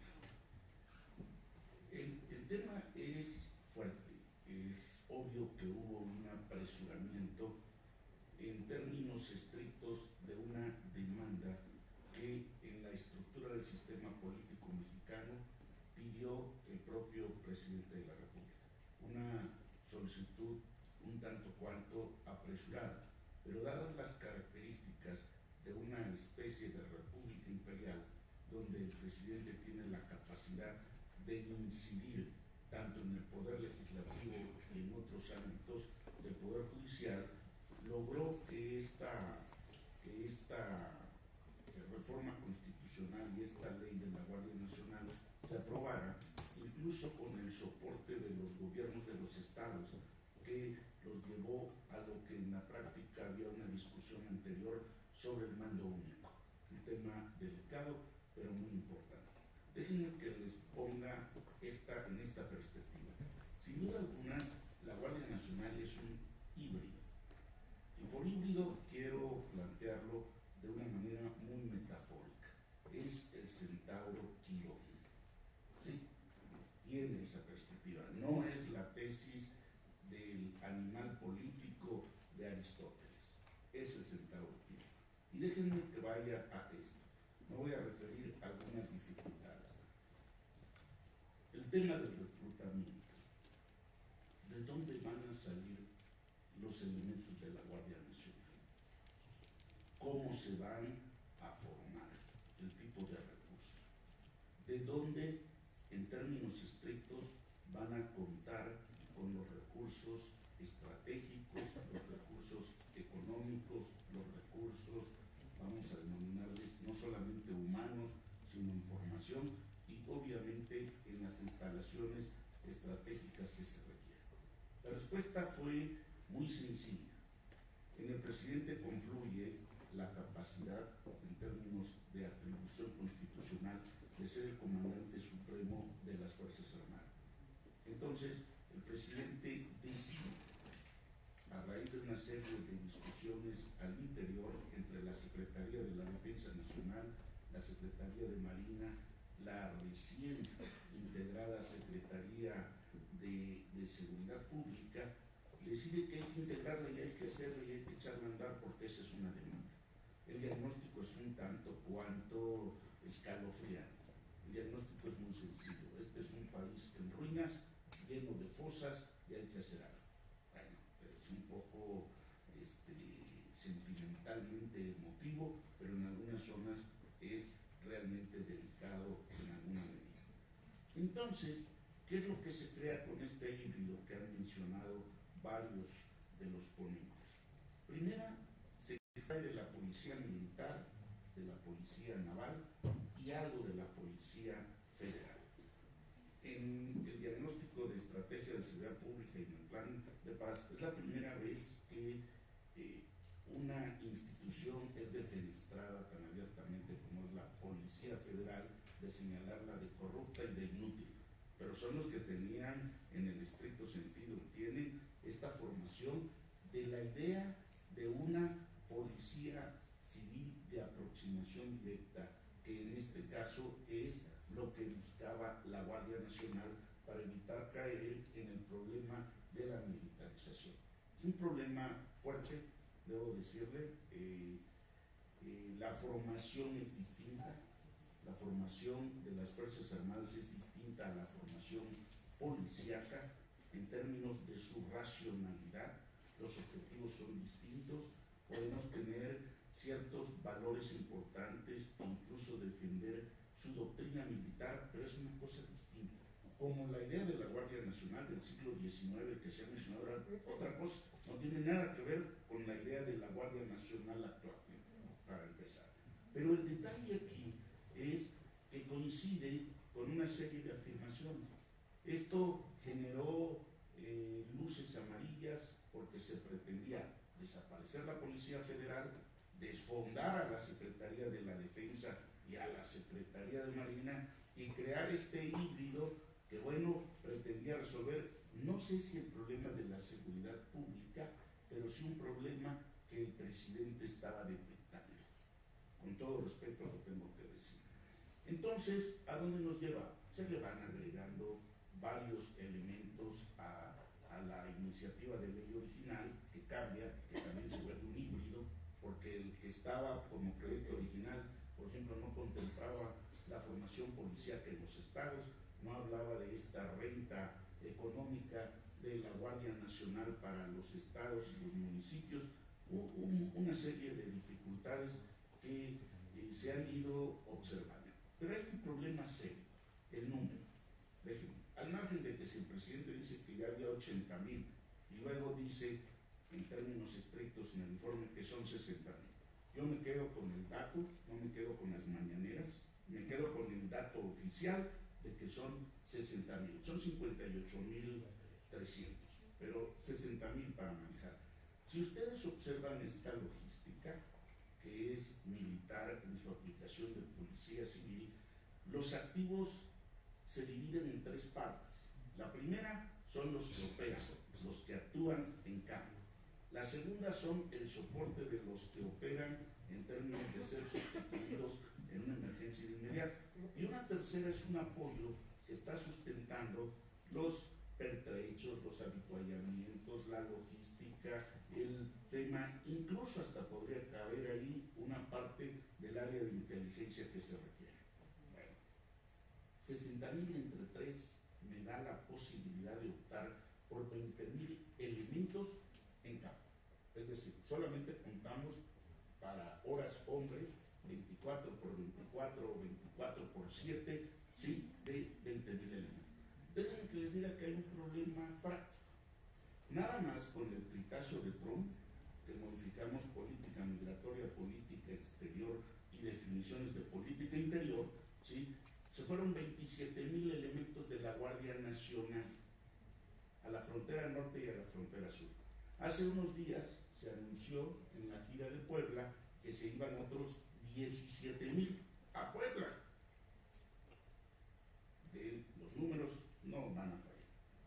El tema es fuerte, es obvio que hubo un apresuramiento en términos estrictos de una demanda que en la estructura del sistema político mexicano pidió el propio presidente de la República. Una solicitud un tanto cuanto apresurada, pero dadas las características de una especie de república imperial, donde el presidente tiene la capacidad de incidir tanto en el poder legislativo y en otros ámbitos del poder judicial, logró que esta reforma constitucional y esta ley de la Guardia Nacional se aprobara, incluso con el soporte de los gobiernos de los estados, que los llevó a lo que en la práctica había una discusión anterior sobre el mando único. Un tema delicado, pero muy importante. Déjenme que les ponga en esta perspectiva. Sin duda alguna, la Guardia Nacional es un híbrido. Y por híbrido quiero plantearlo de una manera muy metafórica. Es el centauro Quirón. ¿Sí? Tiene esa perspectiva. No es la tesis del animal político de Aristóteles. Es el centauro Quirón. Y déjenme que vaya a esto. Me voy a referir a algunas dificultades. El tema del reclutamiento. ¿De dónde van a salir los elementos de la Guardia Nacional? ¿Cómo se van a formar? El tipo de recursos. ¿De dónde, en términos estrictos, van a contar con los recursos estratégicos, los recursos económicos, los recursos, vamos a denominarles, no solamente humanos, sino en formación y obviamente en las instalaciones estratégicas que se requieren? La respuesta fue muy sencilla. En el presidente confluye la capacidad, en términos de atribución constitucional, de ser el comandante supremo de las Fuerzas Armadas. Entonces, el presidente decide, a raíz de una serie de discusiones al interior entre la Secretaría de la Defensa Nacional, la Secretaría de Marina, la recién integrada Secretaría de Seguridad Pública, decide que hay que integrarla y hay que hacerla y hay que echarla a andar porque esa es una demanda. El diagnóstico es un tanto cuanto escalofriante. El diagnóstico es muy sencillo. Este es un país en ruinas, lleno de fosas, y hay que hacer algo. Bueno, es un poco sentimentalmente emotivo, pero en algunas zonas es realmente delicado en alguna medida. Entonces, ¿qué es lo que se crea con este híbrido que han mencionado varios de los ponentes? Primera, se extrae de la policía militar, de la policía naval y algo de la policía federal. En el diagnóstico de estrategia de seguridad pública y en el plan de paz es la primera vez que una institución es defenestrada tan abiertamente como es la Policía Federal, de señalarla de corrupta y de inútil. Pero son los que tenían, en el estricto sentido, tienen esta formación de la idea de una policía civil de aproximación directa, que en este caso es lo que buscaba la Guardia Nacional para evitar caer en el problema de la militarización. Es un problema fuerte, debo decirle. La formación es distinta, la formación de las Fuerzas Armadas es distinta a la formación policíaca en términos de su racionalidad, los objetivos son distintos, podemos tener ciertos valores importantes e incluso defender su doctrina militar, pero es una cosa distinta. Como la idea de la Guardia Nacional del siglo XIX que se ha mencionado ahora, otra cosa, no tiene nada que ver con la idea de la Guardia Nacional actual, para empezar. Pero el detalle aquí es que coincide con una serie de afirmaciones. Esto generó luces amarillas porque se pretendía desaparecer la Policía Federal, desfondar a la Secretaría de la Defensa y a la Secretaría de Marina y crear este híbrido que, bueno, pretendía resolver, no sé si el problema de la seguridad pública, pero sí un problema que el presidente estaba detectando. Con todo respeto lo tengo que decir. Entonces, ¿a dónde nos lleva? Se le van agregando varios elementos a la iniciativa de ley original, que cambia, que también se vuelve un híbrido, porque el que estaba como proyecto original, por ejemplo, no contemplaba la formación policíaca en los estados, no hablaba de esta renta económica de la Guardia Nacional para los estados y los municipios. Hubo una serie de dificultades que se han ido observando. Pero hay un problema serio, el número. Déjenme, al margen de que si el presidente dice que ya había 80,000 y luego dice, en términos estrictos en el informe, que son 60,000. Yo me quedo con el dato, no me quedo con las mañaneras, me quedo con el dato oficial de que son 60,000. Son 58,300, pero 60,000 para manejar. Si ustedes observan esta logística, que es militar en su aplicación de policía civil, los activos se dividen en tres partes. La primera son los que operan, los que actúan en campo. La segunda son el soporte de los que operan en términos de ser sustituidos en una emergencia inmediata. Y una tercera es un apoyo que está sustentando los pertrechos, los habituallamientos, la logística, el tema, incluso hasta podría caber ahí una parte del área de inteligencia que se requiere. Bueno, 60,000 entre 3 me da la posibilidad de optar por 20,000 elementos en campo. Es decir, solamente contamos para horas hombre, 24 por 24 o 24 por 7, ¿sí? De 20,000 elementos. Déjenme que les diga que hay un problema práctico. Nada más con el caso de Trump, que modificamos política migratoria, política exterior y definiciones de política interior, ¿sí? Se fueron 27,000 elementos de la Guardia Nacional a la frontera norte y a la frontera sur. Hace unos días se anunció en la gira de Puebla que se iban otros 17,000 a Puebla. Los números no van a fallar.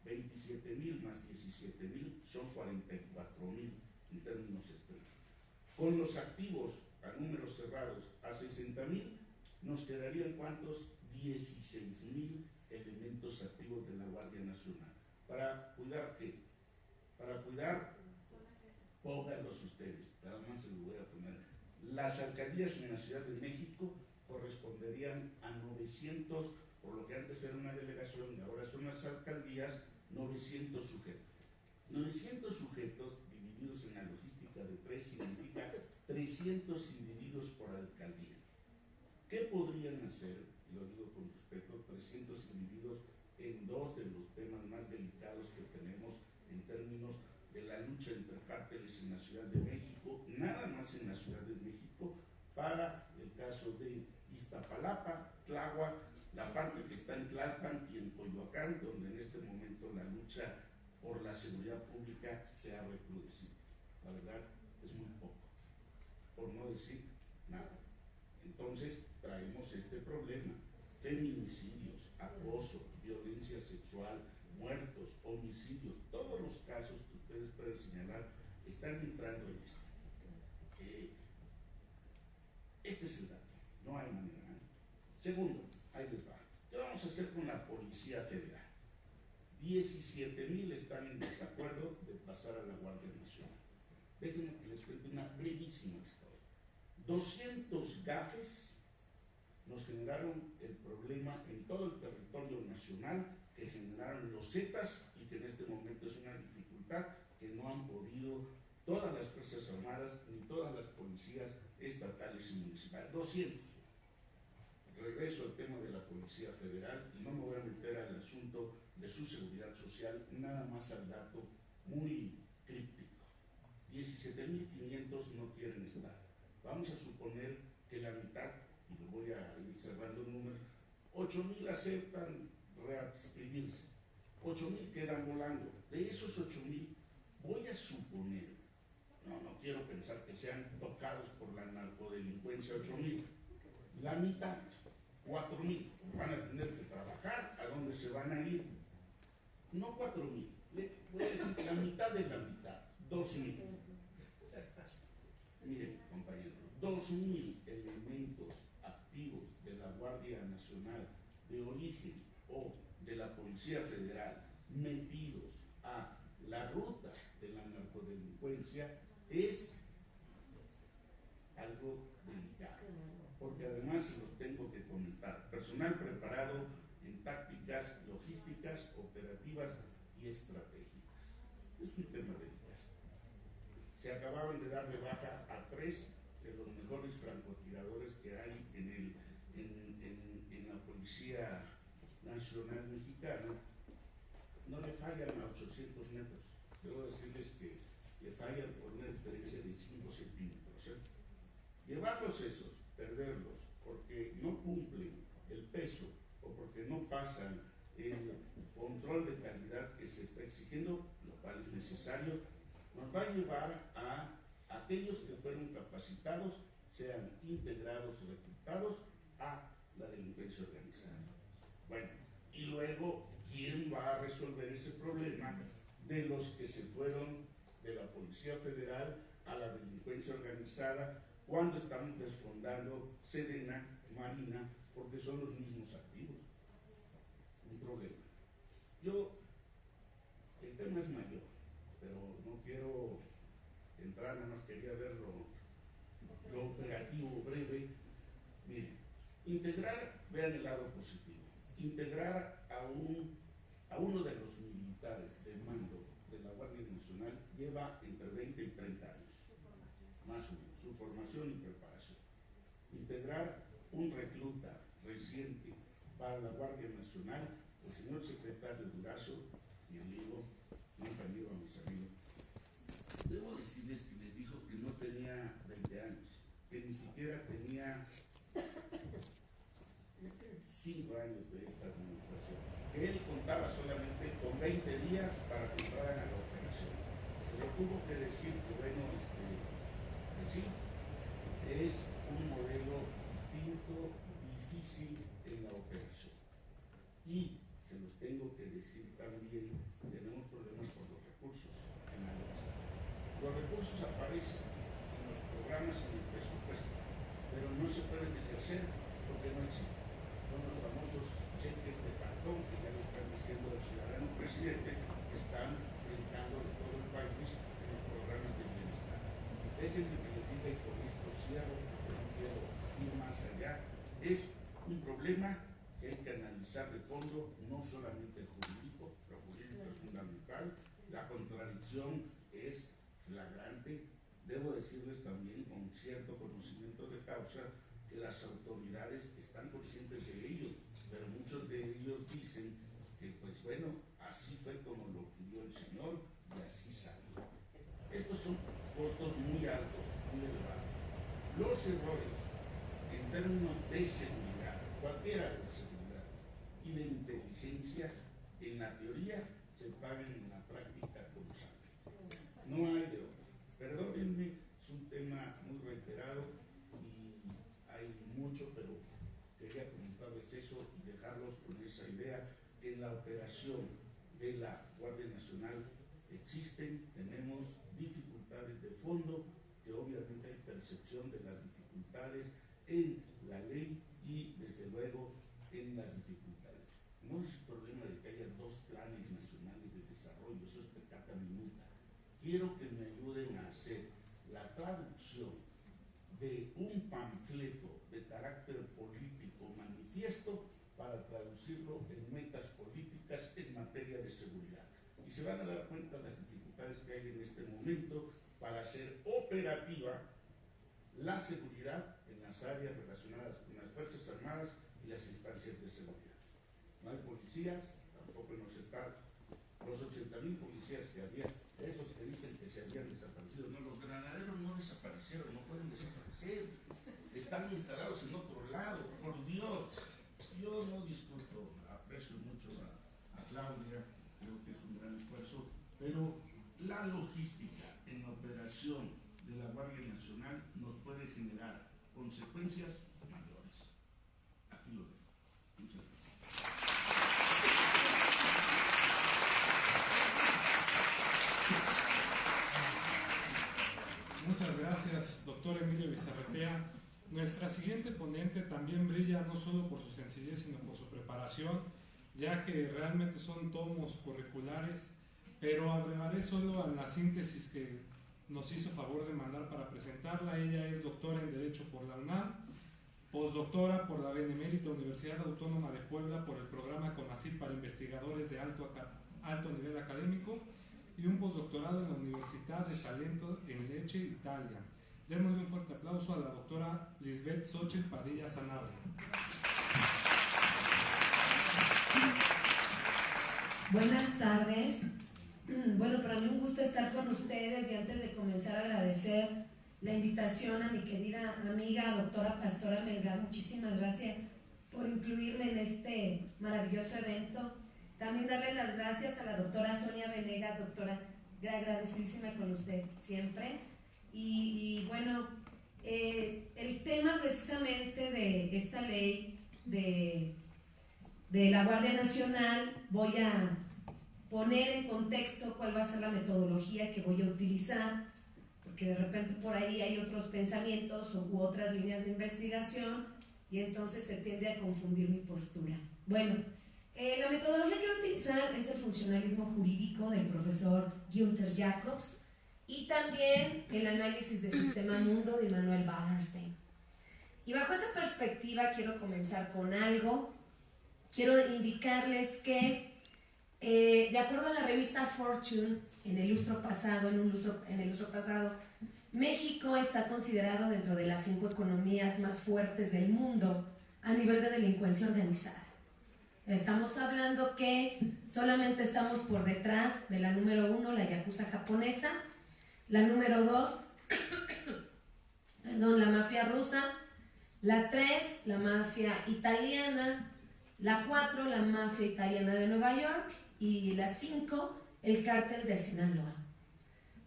27,000 más 17,000 son 44,000 en términos estrictos. Con los activos a números cerrados a 60,000, nos quedarían ¿cuántos? 16,000 elementos activos de la Guardia Nacional. ¿Para cuidar qué? Para cuidar, pónganlos ustedes, nada más se lo voy a poner. Las alcaldías en la Ciudad de México corresponderían a 900, por lo que antes era una delegación y ahora son las alcaldías, 900 sujetos. 900 sujetos divididos en la logística de 3 significa 300 individuos por alcaldía. ¿Qué podrían hacer? Y lo digo con respeto, 300 individuos en dos de los temas más delicados que tenemos en términos de la lucha entre cárteles en la Ciudad de México, nada más en la Ciudad de México, para el caso de Iztapalapa, Tláhuac, la parte que está en Tlalpan y en Coyoacán, donde en este momento la lucha por la seguridad pública se ha recrudecido. La verdad es muy poco, por no decir nada. Entonces traemos este problema: feminicidios, acoso, violencia sexual, muertos, homicidios, todos los casos que ustedes pueden señalar están entrando en esto. Este es el dato, no hay manera. Segundo, ahí les va. ¿Qué vamos a hacer con la Policía Federal? 17,000 están en desacuerdo de pasar a la Guardia Nacional. Déjenme que les cuente una brevísima historia. 200 gafes nos generaron el problema en todo el territorio nacional, que generaron los Zetas y que en este momento es una dificultad que no han podido todas las Fuerzas Armadas ni todas las policías estatales y municipales. 200. Regreso al tema de la Policía Federal y no me voy a meter al asunto de su seguridad social, nada más al dato muy críptico. 17.500 no quieren estar. Vamos a suponer que la mitad, y lo voy a ir cerrando el número, 8.000 aceptan readscribirse, 8.000 quedan volando. De esos 8.000, voy a suponer, no quiero pensar que sean tocados por la narcodelincuencia 8.000, la mitad, 4.000, van a tener que trabajar. ¿A dónde se van a ir? No 4.000, voy a decir que la mitad de la mitad, 2.000. Miren, compañeros, 2.000 elementos activos de la Guardia Nacional de origen o de la Policía Federal metidos a la ruta de la narcodelincuencia es algo delicado, porque además se los tengo que comentar. Personal preparado en tácticas, logísticas, operativas y estratégicas. Es un tema delicado. Se acababan de dar de baja a 3 de los mejores francotiradores que hay en la Policía Nacional Mexicana. No le fallan a 800 metros. Debo decirles que le fallan por una diferencia de 5 centímetros. Llevarlos esos, perderlos, porque no cumplen el peso o porque no pasan el control de calidad que se está exigiendo, lo cual es necesario, nos va a llevar a aquellos que fueron capacitados, sean integrados o reclutados a la delincuencia organizada. Bueno, y luego, ¿quién va a resolver ese problema de los que se fueron de la Policía Federal a la delincuencia organizada cuando estamos desfondando Sedena, Marina, porque son los mismos activos? Un problema. El tema es mayor, pero no quiero entrar, nada más quería ver lo operativo breve. Miren, integrar, vean el lado positivo, integrar a uno de los militares del mando de la Guardia Nacional lleva entre 20 y 30 años, más o menos, su formación y preparación. Integrar un recluta reciente para la Guardia Nacional, el señor secretario Durazo, mi amigo, compañero a mis amigos, debo decirles que les dijo que no tenía 20 años, que ni siquiera tenía 5 años de esta administración, que él contaba solamente con 20 días para que entraran a la operación. Se le tuvo que decir que, bueno, que sí, es un modelo distinto, difícil en la operación. Y se los tengo que decir también, tenemos problemas con los recursos en la logística. Los recursos aparecen en los programas y en el presupuesto, pero no se pueden ejercer porque no existen. Son los famosos cheques de cartón que ya le están diciendo al ciudadano presidente que están brincando de todo el país en los programas de bienestar. Déjenme que les diga, y con esto cierro, porque no quiero ir más allá, es un problema que hay que analizar de fondo, no solamente el jurídico, lo jurídico es fundamental, la contradicción es flagrante. Debo decirles también con cierto conocimiento de causa que las autoridades están conscientes de ello, pero muchos de ellos dicen que, pues bueno, así fue como lo pidió el señor y así salió. Estos son costos muy altos, muy elevados. Los errores en términos de seguridad, cualquiera de las seguridades y de inteligencia, en la teoría se pagan en la práctica con sangre. No hay de otro. Perdónenme, es un tema muy reiterado y hay mucho, pero quería comentarles eso y dejarlos con esa idea que en la operación de la Guardia Nacional tenemos dificultades de fondo, que obviamente hay percepción de las dificultades en la ley y desde luego en las dificultades. No es el problema de que haya 2 planes nacionales de desarrollo, eso es pecata minuta. Quiero que me ayuden a hacer la traducción de un panfleto de carácter político manifiesto para traducirlo en metas políticas en materia de seguridad. Y se van a dar cuenta de las dificultades que hay en este momento para hacer operativa la seguridad en las áreas relacionadas con las Fuerzas Armadas y las instancias de seguridad. No hay policías, tampoco en los estados. Los 80,000 policías que había, esos que dicen que se habían desaparecido, no, los granaderos no desaparecieron, no pueden desaparecer, están instalados en otro lado, por Dios. Yo no discuto, aprecio mucho a Claudia, creo que es un gran esfuerzo, pero la logística en la operación de la Guardia Nacional nos puede generar consecuencias mayores. Aquí lo dejo. Muchas gracias. Muchas gracias, doctor Emilio Bizarretea. Nuestra siguiente ponente también brilla no solo por su sencillez, sino por su preparación, ya que realmente son tomos curriculares, pero abrevaré solo a la síntesis que nos hizo favor de mandar para presentarla. Ella es doctora en Derecho por la UNAM, postdoctora por la Benemérita Universidad Autónoma de Puebla por el programa CONACYT para investigadores de alto nivel académico y un postdoctorado en la Universidad de Salento en Lecce, Italia. Démosle un fuerte aplauso a la doctora Lisbeth Xochitl Padilla Sanabria. Buenas tardes. Bueno, para mí un gusto estar con ustedes y antes de comenzar agradecer la invitación a mi querida amiga doctora Pastora Melgar. Muchísimas gracias por incluirme en este maravilloso evento. También darle las gracias a la doctora Sonia Venegas, doctora, agradecidísima con usted siempre. Y bueno, el tema precisamente de esta ley de la Guardia Nacional, voy a poner en contexto cuál va a ser la metodología que voy a utilizar, porque de repente por ahí hay otros pensamientos u otras líneas de investigación y entonces se tiende a confundir mi postura. Bueno, la metodología que voy a utilizar es el funcionalismo jurídico del profesor Günther Jacobs y también el análisis del sistema mundo de Immanuel Wallerstein. Y bajo esa perspectiva quiero comenzar con algo. Quiero indicarles que, de acuerdo a la revista Fortune, en el lustro pasado, México está considerado dentro de las 5 economías más fuertes del mundo a nivel de delincuencia organizada. Estamos hablando que solamente estamos por detrás de la número 1, la yakuza japonesa, la número 2, la mafia rusa, la 3, la mafia italiana, la 4, la mafia italiana de Nueva York y la 5, el cártel de Sinaloa.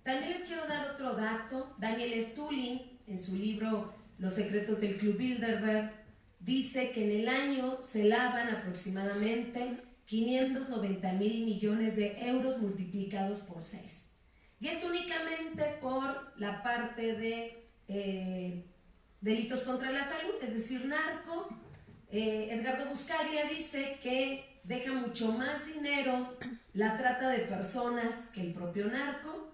También les quiero dar otro dato. Daniel Stulin, en su libro Los secretos del Club Bilderberg, dice que en el año se lavan aproximadamente 590,000 millones de euros multiplicados por 6. Y esto únicamente por la parte de delitos contra la salud, es decir, narco. Edgardo Buscaglia dice que deja mucho más dinero la trata de personas que el propio narco.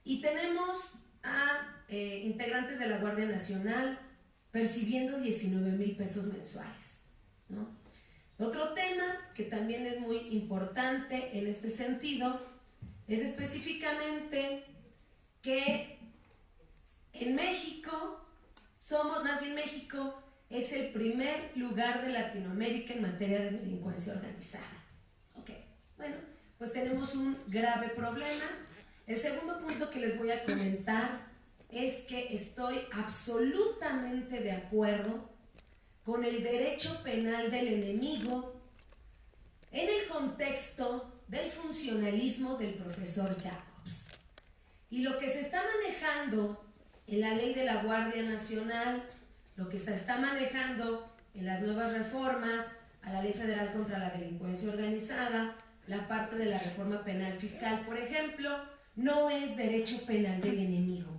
Y tenemos a integrantes de la Guardia Nacional percibiendo 19,000 pesos mensuales, ¿no? Otro tema que también es muy importante en este sentido es específicamente que en México México es el primer lugar de Latinoamérica en materia de delincuencia organizada. Ok, bueno, pues tenemos un grave problema. El segundo punto que les voy a comentar es que estoy absolutamente de acuerdo con el derecho penal del enemigo en el contexto del funcionalismo del profesor Jacobs. Y lo que se está manejando en la ley de la Guardia Nacional, lo que se está manejando en las nuevas reformas a la Ley Federal contra la Delincuencia Organizada, la parte de la reforma penal fiscal, por ejemplo, no es derecho penal del enemigo.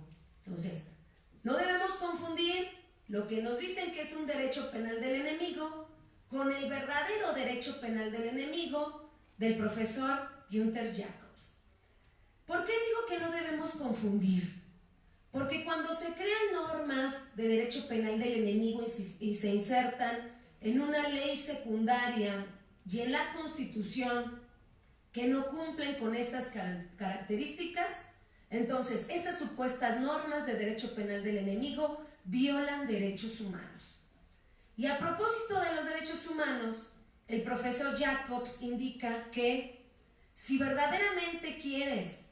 Entonces, no debemos confundir lo que nos dicen que es un derecho penal del enemigo con el verdadero derecho penal del enemigo del profesor Günther Jacobs. ¿Por qué digo que no debemos confundir? Porque cuando se crean normas de derecho penal del enemigo y se insertan en una ley secundaria y en la Constitución que no cumplen con estas características, entonces esas supuestas normas de derecho penal del enemigo violan derechos humanos. Y a propósito de los derechos humanos, el profesor Jacobs indica que si verdaderamente quieres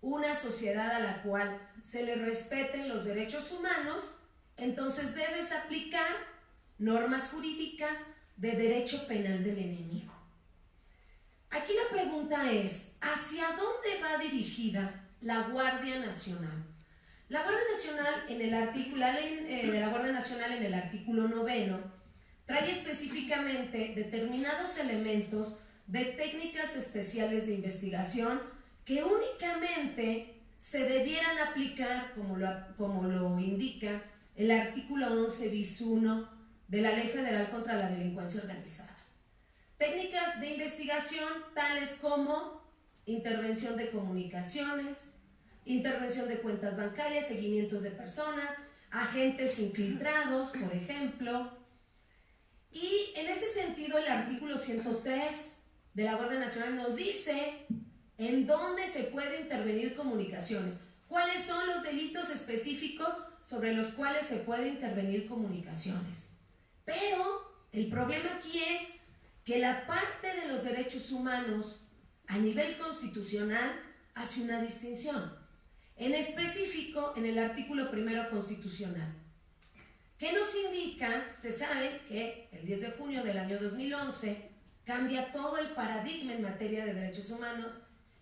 una sociedad a la cual se le respeten los derechos humanos, entonces debes aplicar normas jurídicas de derecho penal del enemigo. Aquí la pregunta es, ¿hacia dónde va dirigida la Guardia Nacional? La Guardia Nacional en el artículo, la ley de la Guardia Nacional en el artículo 9 trae específicamente determinados elementos de técnicas especiales de investigación que únicamente se debieran aplicar, como lo indica el artículo 11 bis 1 de la Ley Federal contra la Delincuencia Organizada. Técnicas de investigación tales como intervención de comunicaciones, intervención de cuentas bancarias, seguimientos de personas, agentes infiltrados, por ejemplo. Y en ese sentido el artículo 103 de la Guardia Nacional nos dice en dónde se puede intervenir comunicaciones, cuáles son los delitos específicos sobre los cuales se puede intervenir comunicaciones. Pero el problema aquí es que la parte de los derechos humanos a nivel constitucional hace una distinción, en específico en el artículo 1 constitucional, que nos indica, usted sabe que el 10 de junio del año 2011 cambia todo el paradigma en materia de derechos humanos,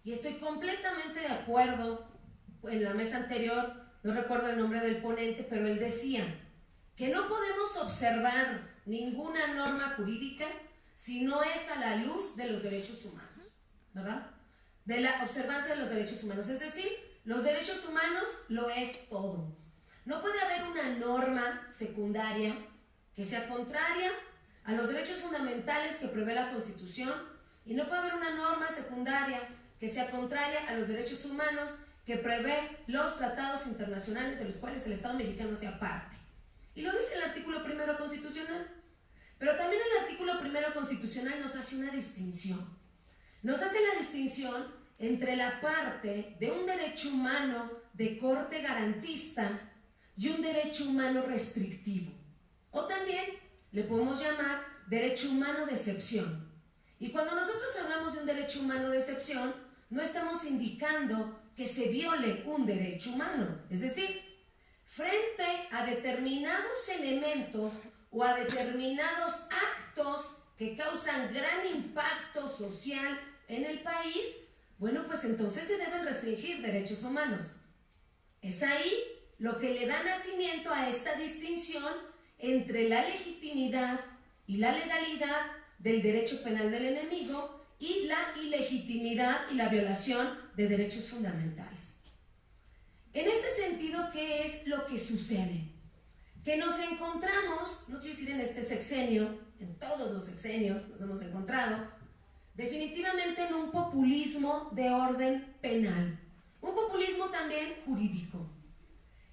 y estoy completamente de acuerdo. En la mesa anterior, no recuerdo el nombre del ponente, pero él decía que no podemos observar ninguna norma jurídica si no es a la luz de los derechos humanos, ¿verdad? De la observancia de los derechos humanos, es decir, los derechos humanos lo es todo. No puede haber una norma secundaria que sea contraria a los derechos fundamentales que prevé la Constitución, y no puede haber una norma secundaria que sea contraria a los derechos humanos que prevé los tratados internacionales de los cuales el Estado mexicano sea parte. Y lo dice el artículo 1 constitucional. Pero también el artículo 1 constitucional nos hace una distinción. Nos hace la distinción entre la parte de un derecho humano de corte garantista y un derecho humano restrictivo. O también le podemos llamar derecho humano de excepción. Y cuando nosotros hablamos de un derecho humano de excepción, no estamos indicando que se viole un derecho humano. Es decir, frente a determinados elementos o a determinados actos que causan gran impacto social en el país, bueno, pues entonces se deben restringir derechos humanos. Es ahí lo que le da nacimiento a esta distinción entre la legitimidad y la legalidad del derecho penal del enemigo y la ilegitimidad y la violación de derechos fundamentales. En este sentido, ¿qué es lo que sucede? Que nos encontramos, no quiero decir en este sexenio, en todos los sexenios nos hemos encontrado, definitivamente en un populismo de orden penal, un populismo también jurídico.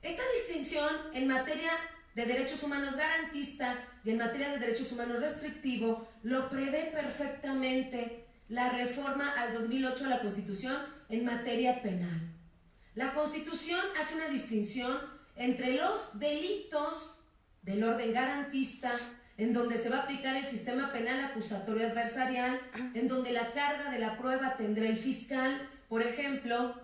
Esta distinción en materia de derechos humanos garantista y en materia de derechos humanos restrictivo lo prevé perfectamente la reforma al 2008 a la Constitución en materia penal. La Constitución hace una distinción entre los delitos del orden garantista, en donde se va a aplicar el sistema penal acusatorio adversarial, en donde la carga de la prueba tendrá el fiscal, por ejemplo,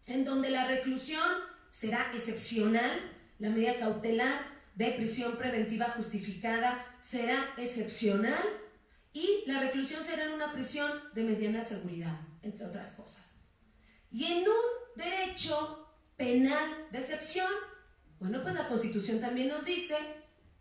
en donde la reclusión será excepcional, la medida cautelar de prisión preventiva justificada será excepcional, y la reclusión será en una prisión de mediana seguridad, entre otras cosas. Y en un derecho penal de excepción, bueno, pues la Constitución también nos dice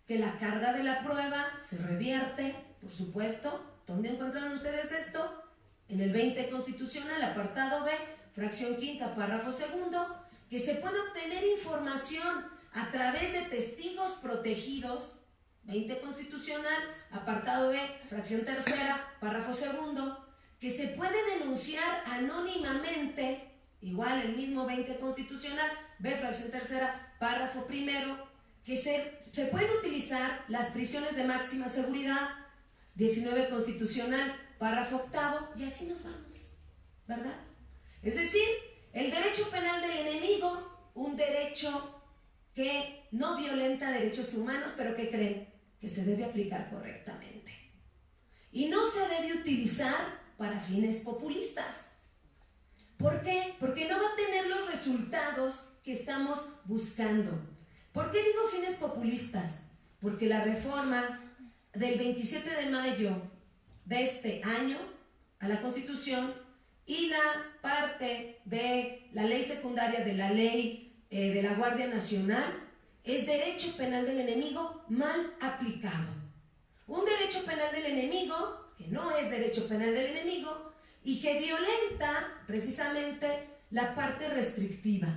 que la carga de la prueba se revierte, por supuesto. ¿Dónde encuentran ustedes esto? En el 20 constitucional, apartado B, fracción quinta, párrafo segundo, que se puede obtener información a través de testigos protegidos, 20 constitucional, apartado B, fracción tercera, párrafo segundo, que se puede denunciar anónimamente igual el mismo 20 constitucional, B, fracción tercera, párrafo primero, que se pueden utilizar las prisiones de máxima seguridad, 19 constitucional, párrafo octavo, y así nos vamos, ¿verdad? Es decir, el derecho penal del enemigo, un derecho que no violenta derechos humanos, pero que creen que se debe aplicar correctamente. Y no se debe utilizar para fines populistas. ¿Por qué? Porque no va a tener los resultados que estamos buscando. ¿Por qué digo fines populistas? Porque la reforma del 27 de mayo de este año a la Constitución y la parte de la ley secundaria de la ley de la Guardia Nacional es derecho penal del enemigo mal aplicado. Un derecho penal del enemigo que no es derecho penal del enemigo y que violenta precisamente la parte restrictiva.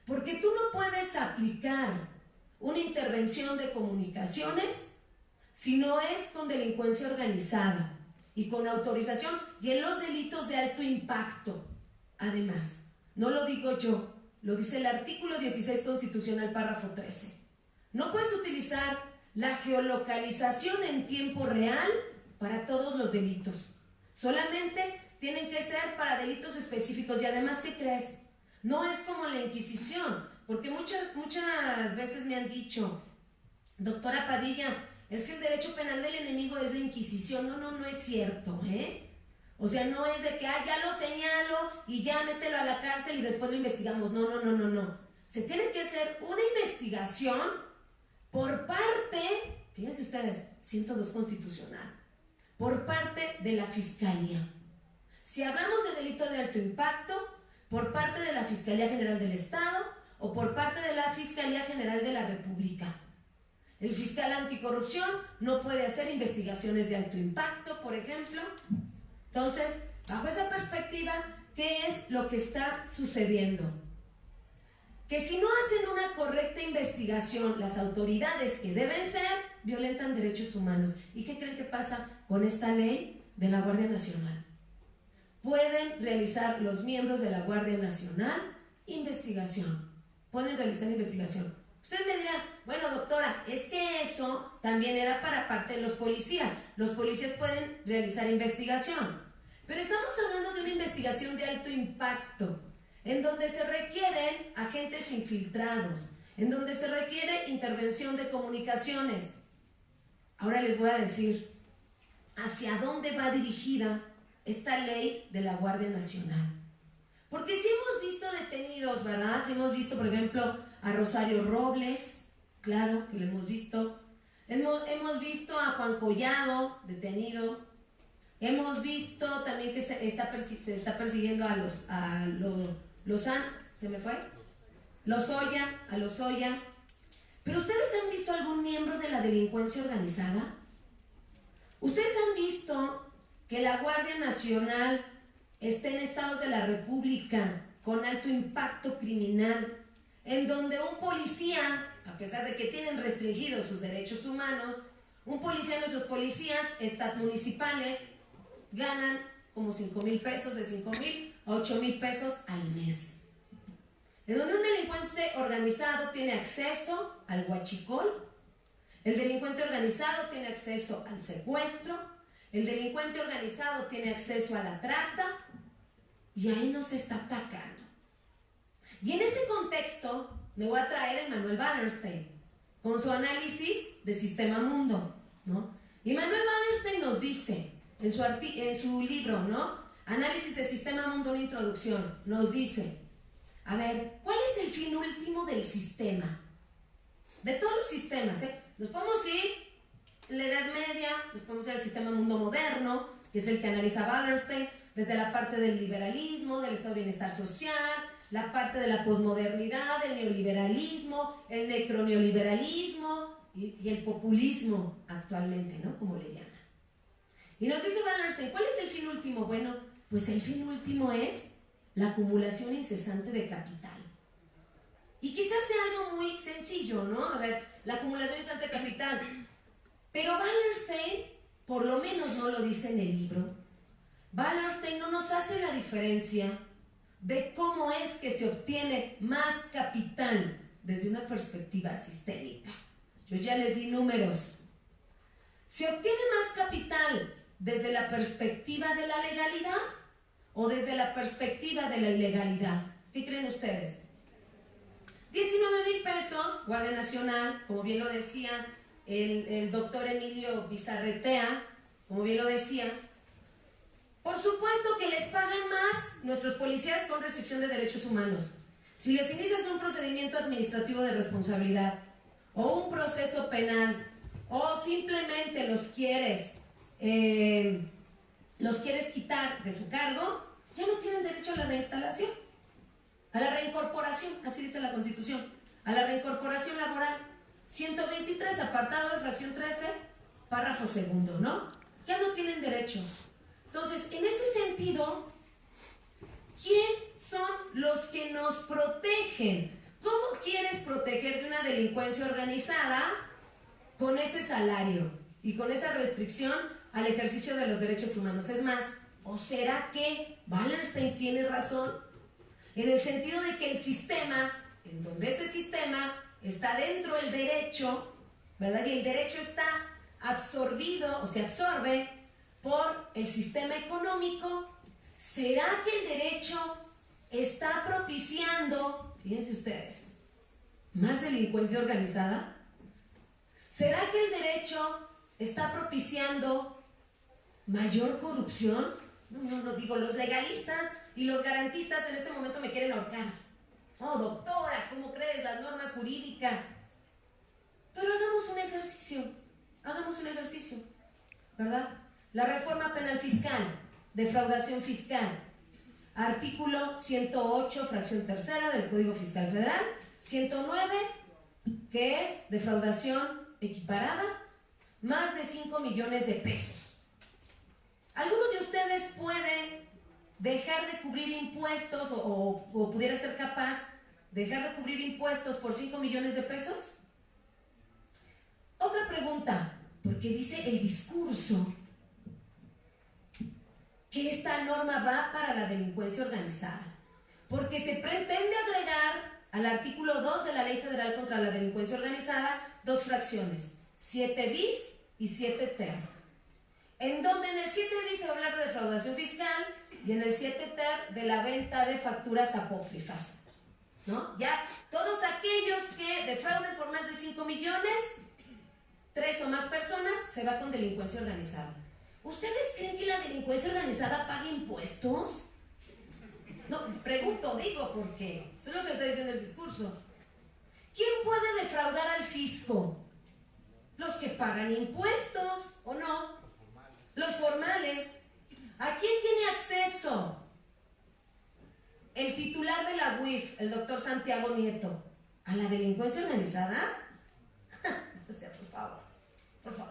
Porque tú no puedes aplicar una intervención de comunicaciones si no es con delincuencia organizada y con autorización y en los delitos de alto impacto. Además, no lo digo yo, lo dice el artículo 16 constitucional, párrafo 13. No puedes utilizar la geolocalización en tiempo real para todos los delitos. Solamente tienen que ser para delitos específicos. Y además, ¿qué crees? No es como la Inquisición, porque muchas veces me han dicho, doctora Padilla, es que el derecho penal del enemigo es de Inquisición. No es cierto, ¿eh? O sea, no es de que, ya lo señalo y ya mételo a la cárcel y después lo investigamos. No. Se tiene que hacer una investigación por parte, fíjense ustedes, 102 constitucional, por parte de la Fiscalía. Si hablamos de delito de alto impacto, por parte de la Fiscalía General del Estado o por parte de la Fiscalía General de la República. El fiscal anticorrupción no puede hacer investigaciones de alto impacto, por ejemplo. Entonces, bajo esa perspectiva, ¿qué es lo que está sucediendo? Que si no hacen una correcta investigación, las autoridades que deben ser, violentan derechos humanos. ¿Y qué creen que pasa con esta ley de la Guardia Nacional? Pueden realizar los miembros de la Guardia Nacional investigación. Pueden realizar investigación. Ustedes me dirán, bueno, doctora, es que eso también era para parte de los policías. Los policías pueden realizar investigación. Pero estamos hablando de una investigación de alto impacto, en donde se requieren agentes infiltrados, en donde se requiere intervención de comunicaciones. Ahora les voy a decir hacia dónde va dirigida esta ley de la Guardia Nacional. Porque si hemos visto detenidos, ¿verdad? Si hemos visto, por ejemplo, a Rosario Robles, claro que lo hemos visto. Hemos visto a Juan Collado, detenido. Hemos visto también que se está persiguiendo a Lozoya. ¿Pero ustedes han visto algún miembro de la delincuencia organizada? ¿Ustedes han visto que la Guardia Nacional esté en estados de la República con alto impacto criminal, en donde un policía, a pesar de que tienen restringidos sus derechos humanos, nuestros policías municipales ganan como 5,000 pesos, de 5,000 a 8,000 pesos al mes? En donde un delincuente organizado tiene acceso al huachicol, el delincuente organizado tiene acceso al secuestro, el delincuente organizado tiene acceso a la trata, y ahí nos está atacando. Y en ese contexto me voy a traer a Emanuel Wallerstein con su análisis de Sistema Mundo, ¿no? Y Emanuel Wallerstein nos dice en su libro, ¿no? Análisis de Sistema Mundo, una introducción, nos dice, a ver, ¿cuál es el fin último del sistema? De todos los sistemas, ¿eh? Nos podemos ir en la Edad Media, nos podemos ir al Sistema Mundo moderno, que es el que analiza Wallerstein, desde la parte del liberalismo, del estado de bienestar social, la parte de la posmodernidad, el neoliberalismo, el necroneoliberalismo y el populismo actualmente, ¿no? Como le llaman. Y nos dice Wallerstein, ¿cuál es el fin último? Bueno, pues el fin último es la acumulación incesante de capital. Y quizás sea algo muy sencillo, ¿no? A ver, la acumulación incesante de capital. Pero Wallerstein, por lo menos no lo dice en el libro, Wallerstein no nos hace la diferencia de cómo es que se obtiene más capital desde una perspectiva sistémica. Yo ya les di números. ¿Se obtiene más capital desde la perspectiva de la legalidad o desde la perspectiva de la ilegalidad? ¿Qué creen ustedes? 19,000 pesos, Guardia Nacional, como bien lo decía el doctor Emilio Bizarretea, como bien lo decía. Por supuesto que les pagan más nuestros policías con restricción de derechos humanos. Si les inicias un procedimiento administrativo de responsabilidad o un proceso penal o simplemente los quieres quitar de su cargo, ya no tienen derecho a la reinstalación, a la reincorporación, así dice la Constitución, a la reincorporación laboral. 123, apartado de fracción 13, párrafo segundo, ¿no? Ya no tienen derecho. Entonces, en ese sentido, ¿quién son los que nos protegen? ¿Cómo quieres proteger de una delincuencia organizada con ese salario y con esa restricción al ejercicio de los derechos humanos? Es más, ¿o será que Wallerstein tiene razón? En el sentido de que el sistema, en donde ese sistema está dentro del derecho, ¿verdad? Y el derecho está absorbido o se absorbe por el sistema económico. ¿Será que el derecho está propiciando, fíjense ustedes, más delincuencia organizada? ¿Será que el derecho está propiciando mayor corrupción? No digo, los legalistas y los garantistas en este momento me quieren ahorcar. Oh, doctora, ¿cómo crees? Las normas jurídicas. Pero hagamos un ejercicio, ¿verdad? La reforma penal fiscal, defraudación fiscal, artículo 108, fracción tercera del Código Fiscal Federal, 109, que es defraudación equiparada, más de 5 millones de pesos. ¿Alguno de ustedes puede dejar de cubrir impuestos o pudiera ser capaz de dejar de cubrir impuestos por 5 millones de pesos? Otra pregunta, porque dice el discurso que esta norma va para la delincuencia organizada, porque se pretende agregar al artículo 2 de la Ley Federal contra la Delincuencia Organizada 2 fracciones, 7 bis y 7 ter, en donde en el 7 bis se va a hablar de defraudación fiscal y en el 7 ter de la venta de facturas apócrifas, ¿no? Ya todos aquellos que defrauden por más de 5 millones, 3 o más personas, se va con delincuencia organizada. ¿Ustedes creen que la delincuencia organizada paga impuestos? No, pregunto, digo, porque eso es lo que está diciendo el discurso. ¿Quién puede defraudar al fisco? Los que pagan impuestos, ¿o no? Los formales. ¿A quién tiene acceso? El titular de la UIF, el doctor Santiago Nieto. ¿A la delincuencia organizada? O sea, por favor.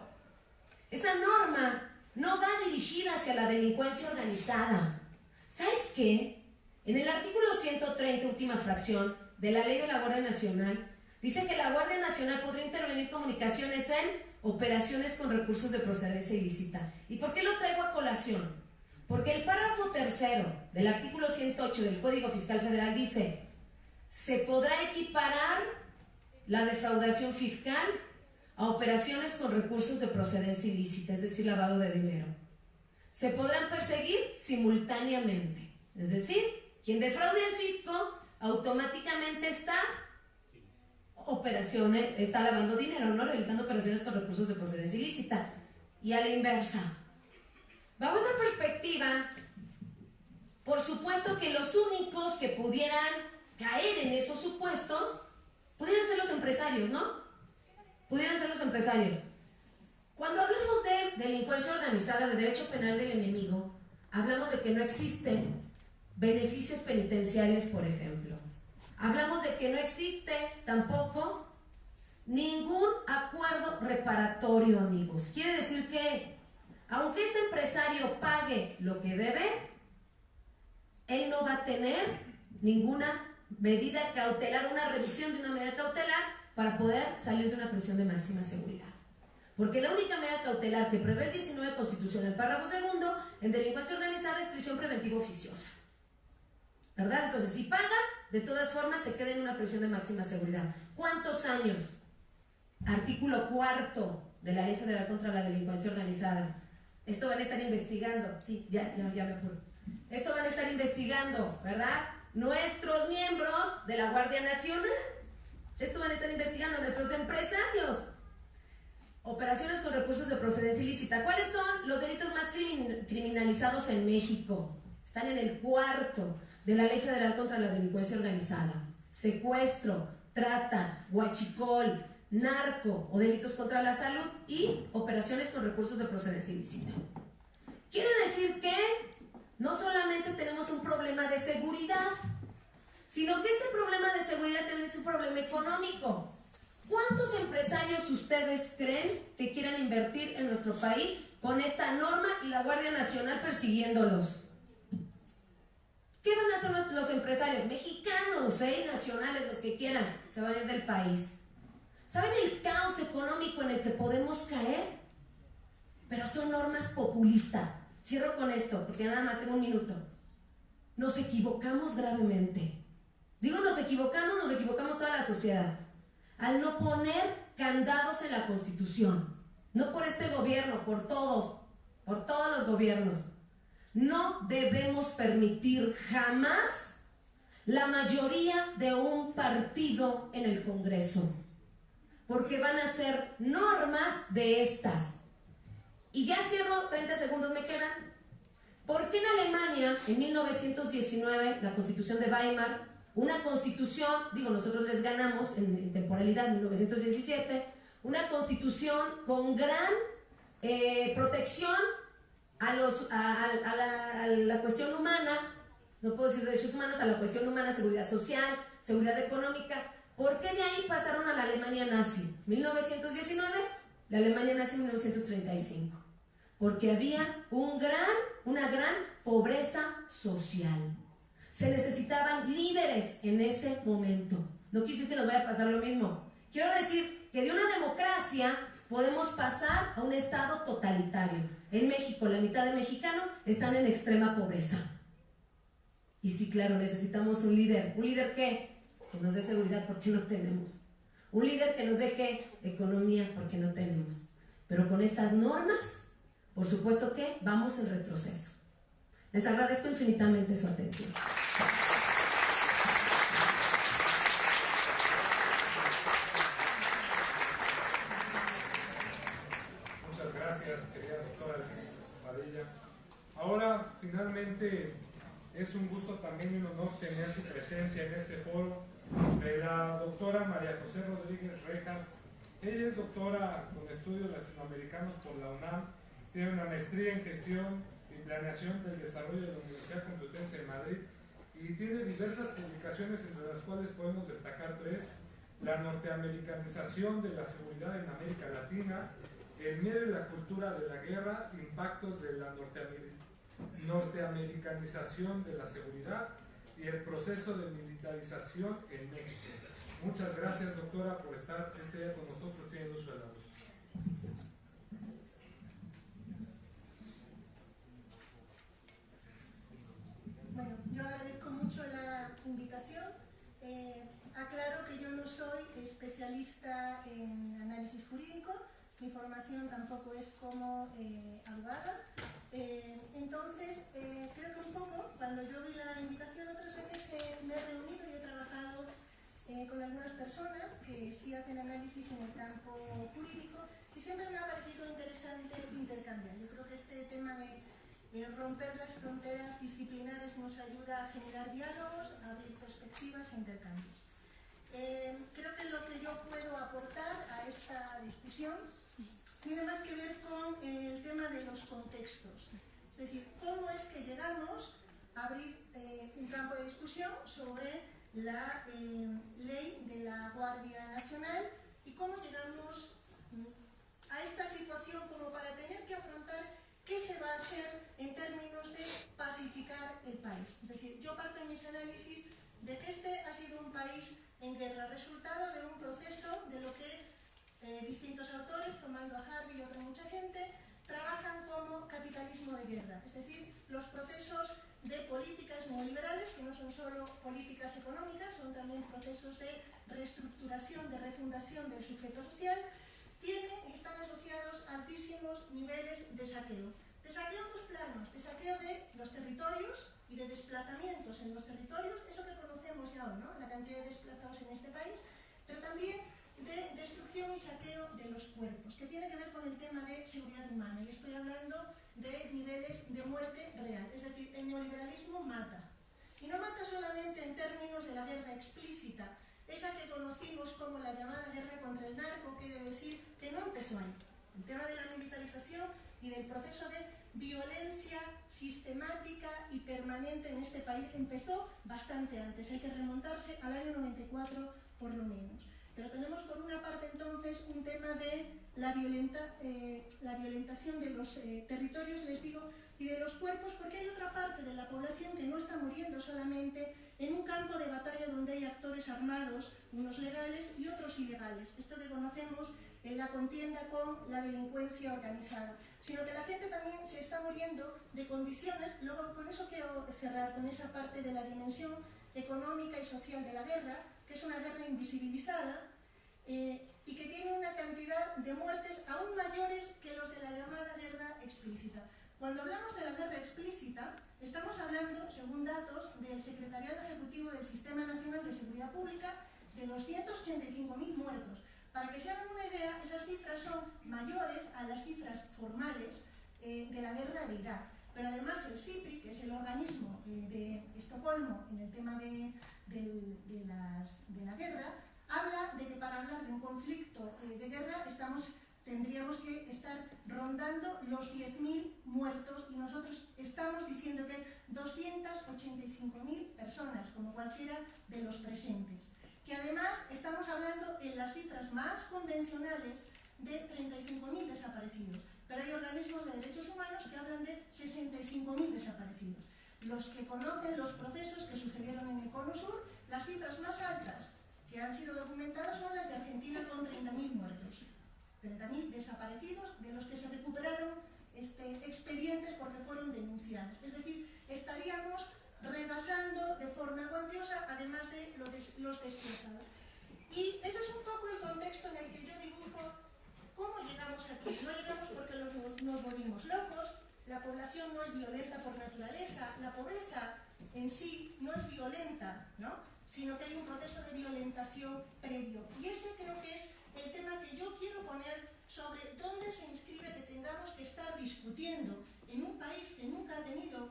Esa norma no va dirigida hacia la delincuencia organizada. ¿Sabes qué? En el artículo 130, última fracción, de la Ley de la Guardia Nacional, dice que la Guardia Nacional podría intervenir comunicaciones en operaciones con recursos de procedencia ilícita. ¿Y por qué lo traigo a colación? Porque el párrafo tercero del artículo 108 del Código Fiscal Federal dice: se podrá equiparar la defraudación fiscal a operaciones con recursos de procedencia ilícita, es decir, lavado de dinero. Se podrán perseguir simultáneamente, es decir, quien defraude al fisco automáticamente está lavando dinero, ¿no? Realizando operaciones con recursos de procedencia ilícita. Y a la inversa. Bajo esa perspectiva, por supuesto que los únicos que pudieran caer en esos supuestos pudieran ser los empresarios, ¿no? Pudieran ser los empresarios. Cuando hablamos de delincuencia organizada, de derecho penal del enemigo, hablamos de que no existen beneficios penitenciarios, por ejemplo. Hablamos de que no existe tampoco ningún acuerdo reparatorio, amigos. Quiere decir que, aunque este empresario pague lo que debe, él no va a tener ninguna medida cautelar, una revisión de una medida cautelar para poder salir de una prisión de máxima seguridad. Porque la única medida cautelar que prevé el 19 Constitución, el párrafo segundo, en delincuencia organizada es prisión preventiva oficiosa. ¿verdad? Entonces, si pagan, de todas formas se queda en una prisión de máxima seguridad. ¿Cuántos años? Artículo 4 de la Ley Federal contra la Delincuencia Organizada. Esto van a estar investigando, sí, ya me acuerdo. Esto van a estar investigando, ¿verdad? Nuestros miembros de la Guardia Nacional. Esto van a estar investigando nuestros empresarios. Operaciones con recursos de procedencia ilícita. ¿Cuáles son los delitos más criminalizados en México? Están en el 4 de la Ley Federal contra la Delincuencia Organizada. Secuestro, trata, huachicol, narco o delitos contra la salud y operaciones con recursos de procedencia ilícita. Quiere decir que no solamente tenemos un problema de seguridad, sino que este problema de seguridad también es un problema económico. ¿Cuántos empresarios ustedes creen que quieran invertir en nuestro país con esta norma y la Guardia Nacional persiguiéndolos? ¿Qué van a hacer los empresarios mexicanos, nacionales, los que quieran? Se van a ir del país. ¿Saben el caos económico en el que podemos caer? Pero son normas populistas. Cierro con esto, porque nada más tengo un minuto. Nos equivocamos gravemente. Digo nos equivocamos toda la sociedad. Al no poner candados en la Constitución. No por este gobierno, por todos los gobiernos. No debemos permitir jamás la mayoría de un partido en el Congreso. Porque van a ser normas de estas. Y ya cierro, 30 segundos me quedan. ¿Por qué en Alemania, en 1919, la Constitución de Weimar, una constitución, nosotros les ganamos en temporalidad en 1917, una constitución con gran protección a la cuestión humana, no puedo decir derechos humanos, a la cuestión humana, seguridad social, seguridad económica? ¿Por qué de ahí pasaron a la Alemania nazi? 1919, la Alemania nazi en 1935. Porque había una gran pobreza social. Se necesitaban líderes en ese momento. No quiere decir que nos vaya a pasar lo mismo. Quiero decir que de una democracia podemos pasar a un estado totalitario. En México, la mitad de mexicanos están en extrema pobreza. Y sí, claro, necesitamos un líder. ¿Un líder qué? Que nos dé seguridad, porque no tenemos. Un líder que nos dé ¿qué? Economía, porque no tenemos. Pero con estas normas, por supuesto que vamos en retroceso. Les agradezco infinitamente su atención. Muchas gracias, querida doctora Liz Padilla. Ahora, finalmente, es un gusto también y un honor tener su presencia en este foro de la doctora María José Rodríguez Rejas. Ella es doctora con estudios latinoamericanos por la UNAM, tiene una maestría en gestión y planeación del desarrollo de la Universidad Complutense de Madrid y tiene diversas publicaciones, entre las cuales podemos destacar 3: La norteamericanización de la seguridad en América Latina, El miedo y la cultura de la guerra, impactos de la norteamericanización de la seguridad y el proceso de militarización en México. Muchas gracias, doctora, por estar este día con nosotros. Tiene uso de la voz. Bueno, yo agradezco mucho la invitación. Aclaro que yo no soy especialista en análisis jurídico, mi formación tampoco es como abogada. Entonces, creo que un poco, cuando yo vi la invitación, otras veces me he reunido y he trabajado con algunas personas que sí hacen análisis en el campo jurídico y siempre me ha parecido interesante intercambiar. Yo creo que este tema de romper las fronteras disciplinares nos ayuda a generar diálogos, a abrir perspectivas e intercambios. Creo que lo que yo puedo aportar a esta discusión tiene más que ver con el tema de los contextos. Es decir, cómo es que llegamos a abrir un campo de discusión sobre la ley de la Guardia Nacional y cómo llegamos a esta situación como para tener que afrontar qué se va a hacer en términos de pacificar el país. Es decir, yo parto en mis análisis de que este ha sido un país en guerra, resultado de un proceso de lo que distintos autores, tomando a Harvey y otra mucha gente, trabajan como capitalismo de guerra, es decir, los procesos de políticas neoliberales que no son solo son también procesos de reestructuración, de refundación del sujeto social, tienen y están asociados a altísimos niveles de saqueo. De saqueo en dos planos, de saqueo de los territorios y de desplazamientos en los territorios, eso que conocemos ya hoy, ¿no? La cantidad de desplazados en este país, pero también de destrucción y saqueo de los cuerpos, que tiene que ver con el tema de seguridad humana. Y estoy hablando de niveles de muerte real, es decir, el neoliberalismo mata. Y no mata solamente en términos de la guerra explícita, esa que conocimos como la llamada guerra contra el narco, quiere decir que no empezó ahí. El tema de la militarización y del proceso de violencia sistemática y permanente en este país empezó bastante antes. Hay que remontarse al año 94 por lo menos. Pero tenemos por una parte entonces un tema de la violentación de los territorios, les digo, y de los cuerpos, porque hay otra parte de la población que no está muriendo solamente en un campo de batalla donde hay actores armados, unos legales y otros ilegales. Esto que conocemos en la contienda con la delincuencia organizada, sino que la gente también se está muriendo de condiciones. Luego, con eso quiero cerrar, con esa parte de la dimensión económica y social de la guerra, que es una guerra invisibilizada y que tiene una cantidad de muertes aún mayores que los de la llamada guerra explícita. Cuando hablamos de la guerra explícita, estamos hablando, según datos del Secretariado Ejecutivo del Sistema Nacional de Seguridad Pública, de 285.000 muertos. Para que se hagan una idea, esas cifras son mayores a las cifras formales de la guerra de Irak. Pero además el SIPRI, que es el organismo de Estocolmo en el tema de la guerra, habla de que para hablar de un conflicto de guerra tendríamos que estar rondando los 10.000 muertos y nosotros estamos diciendo que 285.000 personas, como cualquiera de los presentes. Que además estamos hablando en las cifras más convencionales de 35.000 desaparecidos, pero hay organismos de derechos humanos que hablan de 65.000 desaparecidos. Los que conocen los procesos que sucedieron en el Cono Sur, las cifras más altas que han sido documentadas son las de Argentina con 30.000 muertos, 30.000 desaparecidos de los que se recuperaron expedientes porque fueron denunciados. Es decir, estaríamos rebasando de forma cuantiosa, además de los desplazados. Y ese es un poco el contexto en el que yo dibujo cómo llegamos aquí. No llegamos porque nos volvimos locos, la población no es violenta por naturaleza, la pobreza en sí no es violenta, ¿no? Sino que hay un proceso de violentación previo. Y ese creo que es el tema que yo quiero poner sobre dónde se inscribe que tengamos que estar discutiendo en un país que nunca ha tenido,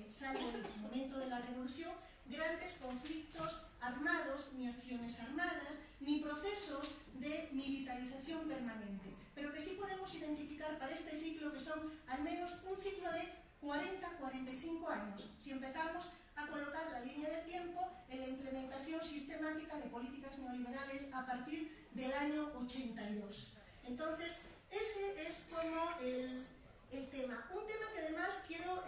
salvo en el momento de la revolución, grandes conflictos armados, ni acciones armadas, ni procesos de militarización permanente. Pero que sí podemos identificar para este ciclo que son al menos un ciclo de 40-45 años, si empezamos a colocar la línea del tiempo en la implementación sistemática de políticas neoliberales a partir del año 82. Entonces, ese es como el tema. Un tema que además creo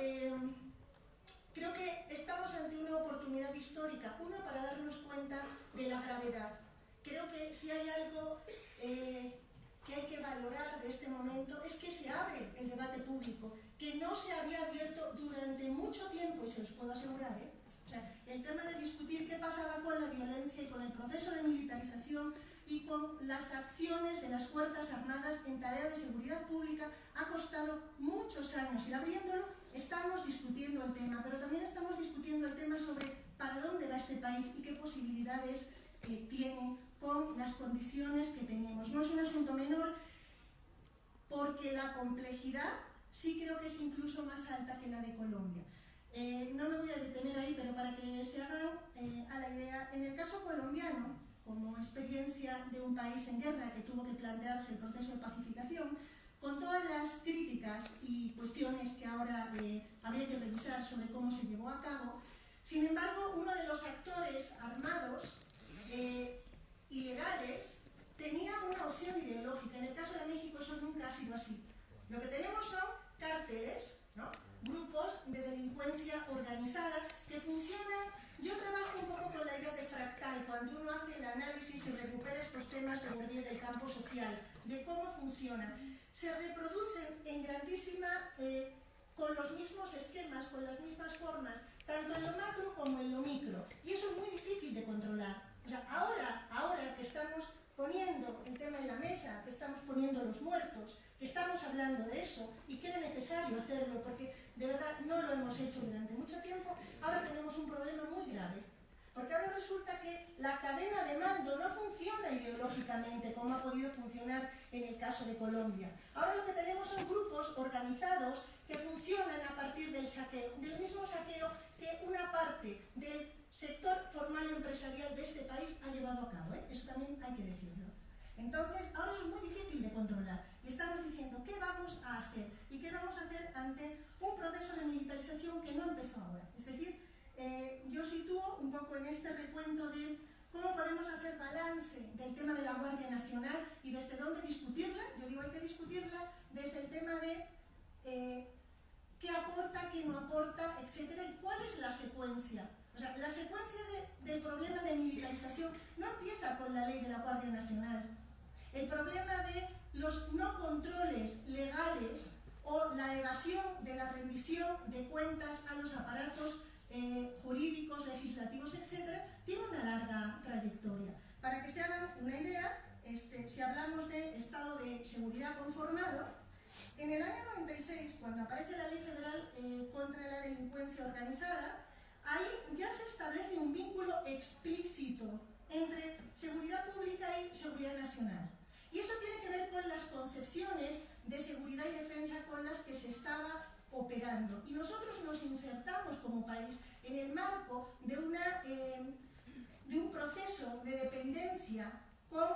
que estamos ante una oportunidad histórica, uno para darnos cuenta de la gravedad. Creo que si hay algo que hay que valorar de este momento es que se abre el debate público, que no se había abierto durante mucho tiempo, y se los puedo asegurar, O sea, el tema de discutir qué pasaba con la violencia y con el proceso de militarización y con las acciones de las Fuerzas Armadas en tarea de seguridad pública ha costado muchos años. Y abriéndolo, estamos discutiendo el tema, pero también estamos discutiendo el tema sobre para dónde va este país y qué posibilidades tiene con las condiciones que tenemos. No es un asunto menor, porque la complejidad sí creo que es incluso más alta que la de Colombia. No me voy a detener ahí, pero para que se hagan a la idea, en el caso colombiano, como experiencia de un país en guerra que tuvo que plantearse el proceso de pacificación, con todas las críticas y cuestiones que ahora habría que revisar sobre cómo se llevó a cabo, sin embargo, uno de los actores armados ilegales tenía una opción ideológica. En el caso de México eso nunca ha sido así. Lo que tenemos son cárteles, ¿no? Grupos de delincuencia organizada que funcionan. Yo trabajo un poco con la idea de fractal, cuando uno hace el análisis y recupera estos temas de Bourdieu del campo social, de cómo funcionan. Se reproducen en grandísima, con los mismos esquemas, con las mismas formas, tanto en lo macro como en lo micro, y eso es muy difícil de controlar. O sea, ahora que estamos poniendo el tema en la mesa, que estamos poniendo los muertos, que estamos hablando de eso y que era necesario hacerlo porque de verdad no lo hemos hecho durante mucho tiempo, ahora tenemos un problema muy grave. Porque ahora resulta que la cadena de mando no funciona ideológicamente como ha podido funcionar en el caso de Colombia. Ahora lo que tenemos son grupos organizados que funcionan a partir del saqueo, del mismo saqueo que una parte del sector formal y empresarial de este país ha llevado a cabo, ¿eh? Eso también hay que decirlo. Entonces, ahora es muy difícil de controlar y estamos diciendo qué vamos a hacer y qué vamos a hacer ante un proceso de militarización que no empezó ahora. Es decir, yo sitúo un poco en este recuento de cómo podemos hacer balance del tema de la Guardia Nacional y desde dónde discutirla. Yo digo, hay que discutirla desde el tema de qué aporta, qué no aporta, etcétera, y cuál es la secuencia. O sea, la secuencia del problema de militarización no empieza con la ley de la Guardia Nacional. El problema de los no controles legales o la evasión de la rendición de cuentas a los aparatos jurídicos, legislativos, etcétera, tiene una larga trayectoria. Para que se hagan una idea, si hablamos de estado de seguridad conformado, en el año 96, cuando aparece la Ley Federal contra la Delincuencia Organizada, ahí ya se establece un vínculo explícito entre seguridad pública y seguridad nacional. Y eso tiene que ver con las concepciones de seguridad y defensa con las que se estaba operando. Y nosotros nos insertamos como país en el marco de un proceso de dependencia con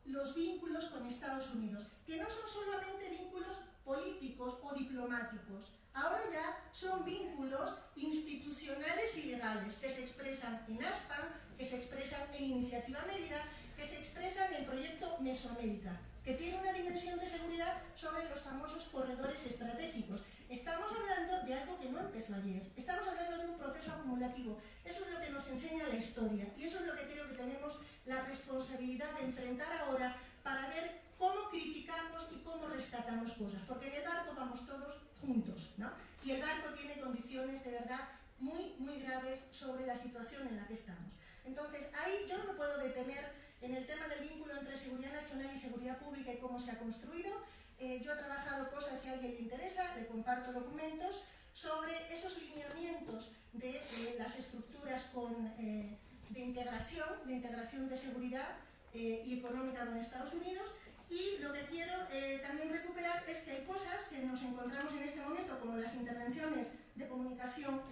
los vínculos con Estados Unidos, que no son solamente vínculos políticos o diplomáticos, ahora ya son vínculos institucionales y legales que se expresan en ASPAN, que se expresan en Iniciativa Mérida, que se expresan en el proyecto Mesoamérica, que tiene una dimensión de seguridad sobre los famosos corredores estratégicos. Estamos hablando de algo que no empezó ayer, estamos hablando de un proceso acumulativo. Eso es lo que nos enseña la historia y eso es lo que creo que tenemos la responsabilidad de enfrentar ahora para ver cómo criticamos y cómo rescatamos cosas, porque en el barco vamos todos juntos, ¿no? Y el barco tiene condiciones de verdad muy, muy graves sobre la situación en la que estamos. Entonces, ahí yo no me puedo detener en el tema del vínculo entre seguridad nacional y seguridad pública y cómo se ha construido. Yo he trabajado cosas, si a alguien le interesa, le comparto documentos sobre esos lineamientos de las estructuras de integración de seguridad y económica con Estados Unidos. Y lo que quiero también recuperar es que hay cosas que nos encontramos en este momento, como las intervenciones de comunicación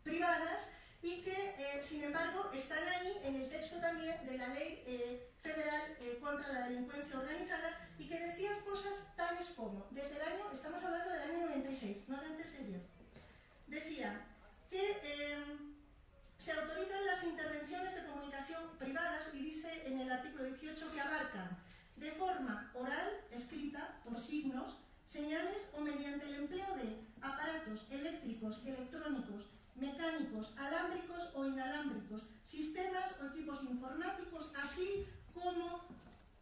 privadas, y que, sin embargo, están ahí en el texto también de la Ley Federal contra la Delincuencia Organizada, y que decían cosas tales como, desde el año, estamos hablando del año 96, no de antes de ayer, decía que se autorizan las intervenciones de comunicación privadas, y dice en el artículo 18 que abarcan de forma oral, escrita, por signos, señales o mediante el empleo de aparatos eléctricos, electrónicos, mecánicos, alámbricos o inalámbricos, sistemas o equipos informáticos, así como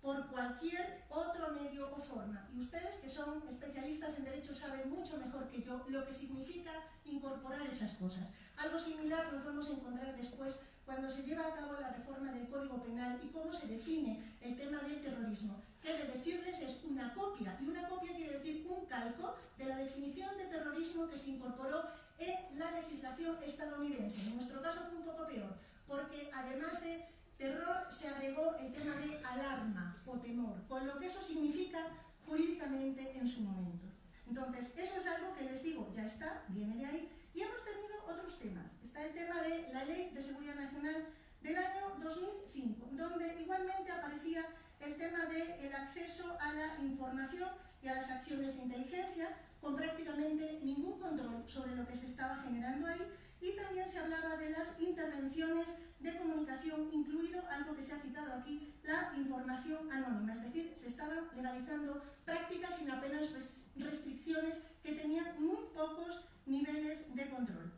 por cualquier otro medio o forma. Y ustedes, que son especialistas en derecho, saben mucho mejor que yo lo que significa incorporar esas cosas. Algo similar nos vamos a encontrar después cuando se lleva a cabo la reforma del Código Penal y cómo se define el tema del terrorismo. Que de decirles es una copia, y una copia quiere decir un calco de la definición de terrorismo que se incorporó en la legislación estadounidense. En nuestro caso fue un poco peor, porque además de terror se agregó el tema de alarma o temor, con lo que eso significa jurídicamente en su momento. Entonces, eso es algo que les digo, ya está, viene de ahí, y hemos tenido otros temas. Está el tema de la Ley de Seguridad Nacional del año 2005, donde igualmente aparecía el tema del acceso a la información y a las acciones de inteligencia, con prácticamente ningún control sobre lo que se estaba generando ahí, y también se hablaba de las intervenciones de comunicación, incluido algo que se ha citado aquí, la información anónima, es decir, se estaban legalizando prácticas sin apenas restricciones que tenían muy pocos niveles de control.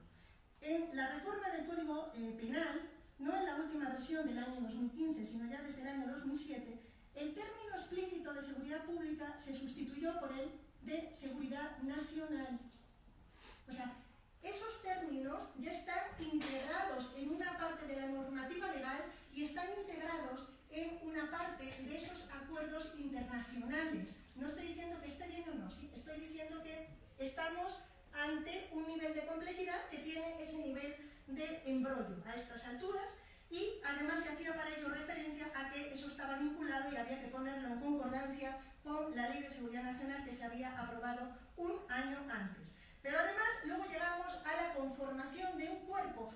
En la reforma del Código Penal, no en la última versión del año 2015, sino ya desde el año 2007, el término explícito de seguridad pública se sustituyó por el de seguridad nacional. O sea, esos términos ya están integrados en una parte de la normativa legal y están integrados en una parte de esos acuerdos internacionales. No estoy diciendo que esté bien o no, ¿sí? Estoy diciendo que estamos ante un nivel de complejidad que tiene ese nivel de embrollo a estas alturas, y además se hacía para ello referencia a que eso estaba vinculado y había que ponerlo en concordancia con la Ley de Seguridad Nacional que se había aprobado un año antes. Pero además luego llegamos a la conformación de un cuerpo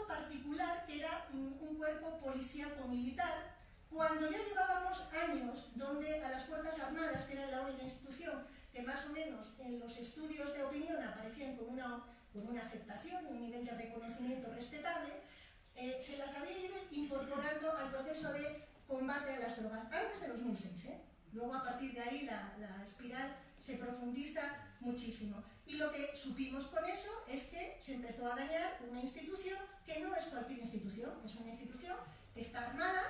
particular que era un cuerpo policíaco-militar, cuando ya llevábamos años donde a las Fuerzas Armadas, que era la única institución que más o menos en los estudios de opinión aparecían con una aceptación, un nivel de reconocimiento respetable, se las había ido incorporando al proceso de combate a las drogas, antes de 2006. Luego a partir de ahí la espiral se profundiza muchísimo. Y lo que supimos con eso es que se empezó a dañar una institución que no es cualquier institución, es una institución que está armada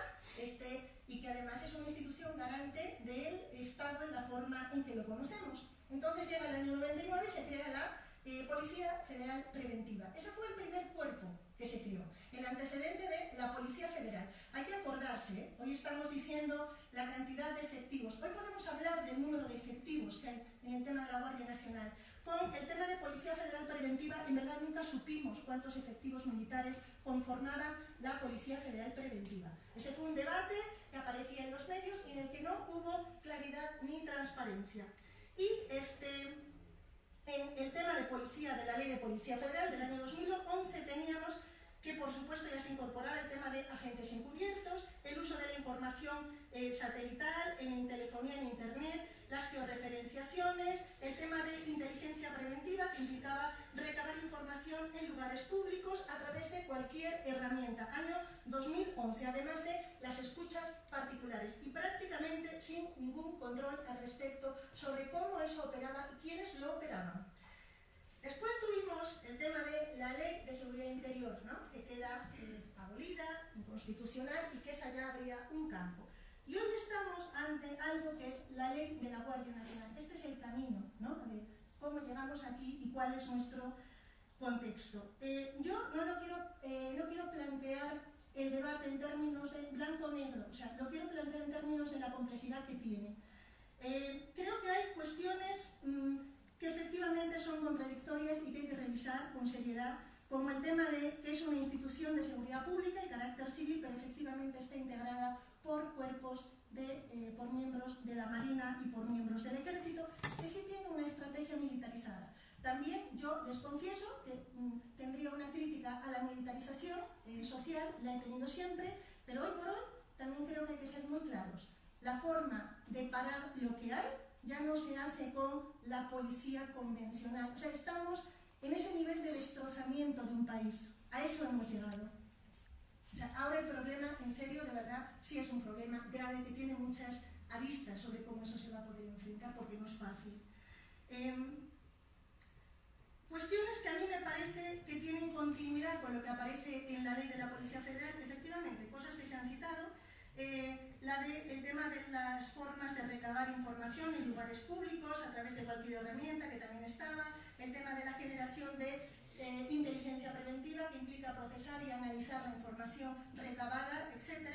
y que además es una institución garante del Estado en la forma en que lo conocemos. Entonces llega el año 99 y se crea la Policía Federal Preventiva. Ese fue el primer cuerpo que se creó, el antecedente de la Policía Federal. Hay que acordarse, hoy estamos diciendo la cantidad de efectivos, hoy podemos hablar del número de efectivos que hay en el tema de la Guardia Nacional. Con el tema de Policía Federal Preventiva, en verdad nunca supimos cuántos efectivos militares conformaban la Policía Federal Preventiva. Ese fue un debate que aparecía en los medios y en el que no hubo claridad ni transparencia. Y en el tema de policía, de la Ley de Policía Federal del año 2011, teníamos que por supuesto ya se incorporaba el tema de agentes encubiertos, el uso de la información satelital, en telefonía, en internet, las georreferenciaciones, el tema de inteligencia preventiva que implicaba recabar información en lugares públicos a través de cualquier herramienta, año 2011, además de las escuchas particulares y prácticamente sin ningún control al respecto sobre cómo eso operaba y quiénes lo operaban. Después tuvimos el tema de la Ley de Seguridad Interior, ¿no? Que queda abolida, inconstitucional y que esa ya habría un campo. Y hoy estamos ante algo que es la Ley de la Guardia Nacional. Este es el camino, ¿no? De cómo llegamos aquí y cuál es nuestro contexto. Yo no quiero plantear el debate en términos de blanco-negro, o sea, lo quiero plantear en términos de la complejidad que tiene. Creo que hay cuestiones que efectivamente son contradictorias y que hay que revisar con seriedad, como el tema de que es una institución de seguridad pública y carácter civil, pero efectivamente está integrada por cuerpos, por miembros de la Marina y por miembros del Ejército, que sí tiene una estrategia militarizada. También yo les confieso que tendría una crítica a la militarización social, la he tenido siempre, pero hoy por hoy también creo que hay que ser muy claros. La forma de parar lo que hay ya no se hace con la policía convencional. O sea, estamos en ese nivel de destrozamiento de un país. A eso hemos llegado. O sea, ahora el problema, en serio, de verdad, sí es un problema grave que tiene muchas aristas sobre cómo eso se va a poder enfrentar, porque no es fácil. Cuestiones que a mí me parece que tienen continuidad con lo que aparece en la Ley de la Policía Federal, efectivamente, cosas que se han citado, el tema de las formas de recabar información en lugares públicos a través de cualquier herramienta, que también estaba, el tema de la generación de inteligencia preventiva, que implica procesar y analizar la información recabada, etc.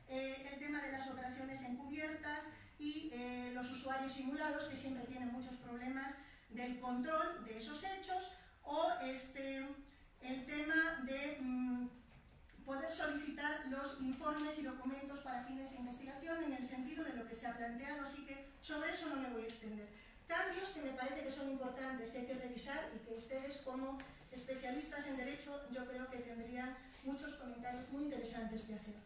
El tema de las operaciones encubiertas y los usuarios simulados, que siempre tienen muchos problemas del control de esos hechos, o el tema de poder solicitar los informes y documentos para fines de investigación en el sentido de lo que se ha planteado, así que sobre eso no me voy a extender. Cambios que me parece que son importantes, que hay que revisar y que ustedes como especialistas en Derecho yo creo que tendrían muchos comentarios muy interesantes que hacer.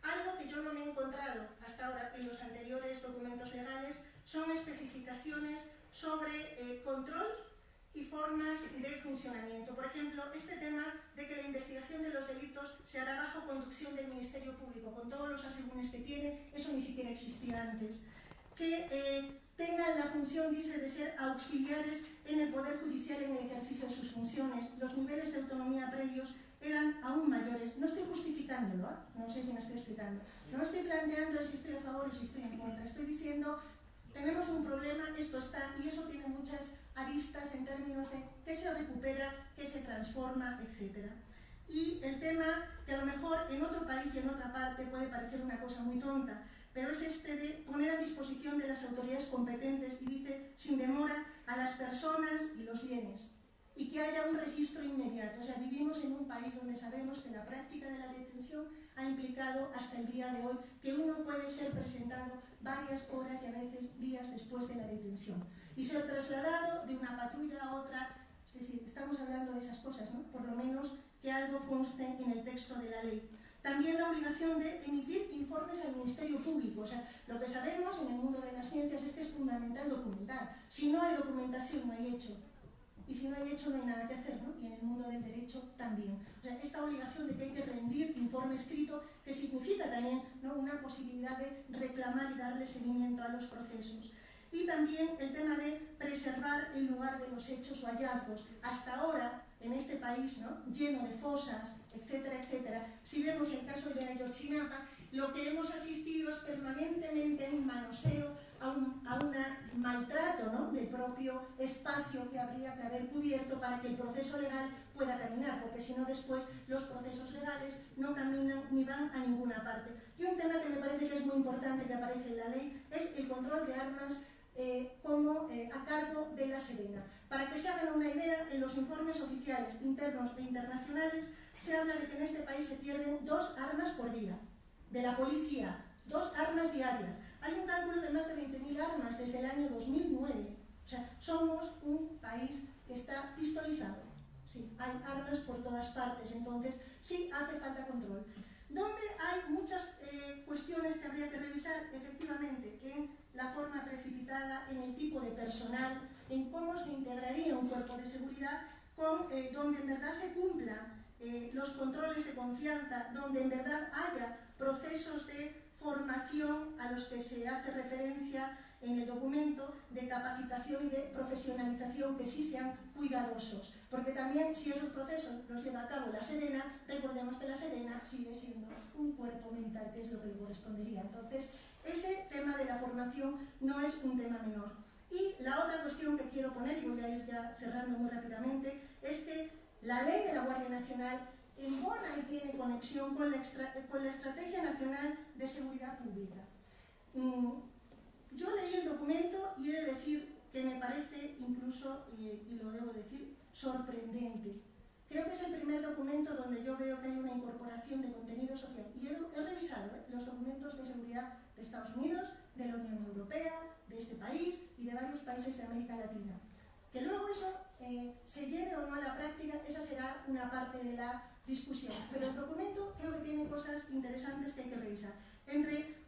Algo que yo no me he encontrado hasta ahora en los anteriores documentos legales son especificaciones sobre control y formas de funcionamiento. Por ejemplo, este tema de que la investigación de los delitos se hará bajo conducción del Ministerio Público, con todos los asegúnes que tiene, eso ni siquiera existía antes. Que tengan la función, dice, de ser auxiliares en el Poder Judicial en el ejercicio de sus funciones. Los niveles de autonomía previos eran aún mayores. No estoy justificándolo, ¿eh? No sé si me estoy explicando. No estoy planteando si estoy a favor o si estoy en contra. Estoy diciendo tenemos un problema, esto está, y eso tiene muchas aristas en términos de qué se recupera, qué se transforma, etc. Y el tema que a lo mejor en otro país y en otra parte puede parecer una cosa muy tonta, pero es este de poner a disposición de las autoridades competentes, y dice, sin demora, a las personas y los bienes, y que haya un registro inmediato. O sea, vivimos en un país donde sabemos que la práctica de la detención ha implicado hasta el día de hoy que uno puede ser presentado varias horas y a veces días después de la detención y ser trasladado de una patrulla a otra. Es decir, estamos hablando de esas cosas, ¿no? Por lo menos que algo conste en el texto de la ley. También la obligación de emitir informes al Ministerio Público. O sea, lo que sabemos en el mundo de las ciencias es que es fundamental documentar. Si no hay documentación, no hay hecho. Y si no hay hecho, no hay nada que hacer, ¿no? Y en el mundo del derecho también. O sea, esta obligación de que hay que rendir informe escrito, que significa también, ¿no?, una posibilidad de reclamar y darle seguimiento a los procesos. Y también el tema de preservar el lugar de los hechos o hallazgos. Hasta ahora, en este país, ¿no?, lleno de fosas, etcétera, etcétera, si vemos el caso de Ayotzinapa, lo que hemos asistido es permanentemente un manoseo, a un maltrato, ¿no?, del propio espacio que habría que haber cubierto para que el proceso legal pueda caminar, porque si no después los procesos legales no caminan ni van a ninguna parte. Y un tema que me parece que es muy importante que aparece en la ley es el control de armas a cargo de la Sedena. Para que se hagan una idea, en los informes oficiales internos e internacionales se habla de que en este país se pierden 2 armas por día, de la policía, 2 armas diarias. Hay un cálculo de más de 20.000 armas desde el año 2009. O sea, somos un país que está pistolizado. Sí, hay armas por todas partes, entonces sí hace falta control. Donde hay muchas cuestiones que habría que revisar, efectivamente, en la forma precipitada, en el tipo de personal, en cómo se integraría un cuerpo de seguridad, donde en verdad se cumplan los controles de confianza, donde en verdad haya procesos de formación a los que se hace referencia en el documento, de capacitación y de profesionalización, que sí sean cuidadosos. Porque también, si esos procesos los lleva a cabo la Sedena, recordemos que la Sedena sigue siendo un cuerpo militar, que es lo que le correspondería. Entonces, ese tema de la formación no es un tema menor. Y la otra cuestión que quiero poner, y voy a ir ya cerrando muy rápidamente, es que la ley de la Guardia Nacional embona y tiene conexión con la Estrategia Nacional de Seguridad Pública. Yo leí el documento y he de decir que me parece incluso, y lo debo decir, sorprendente. Creo que es el primer documento donde yo veo que hay una incorporación de contenido social. Y he revisado los documentos de seguridad de Estados Unidos, de la Unión Europea, de este país y de varios países de América Latina. Que luego eso se lleve o no a la práctica, esa será una parte de la discusión. Pero el documento creo que tiene cosas interesantes que hay que revisar.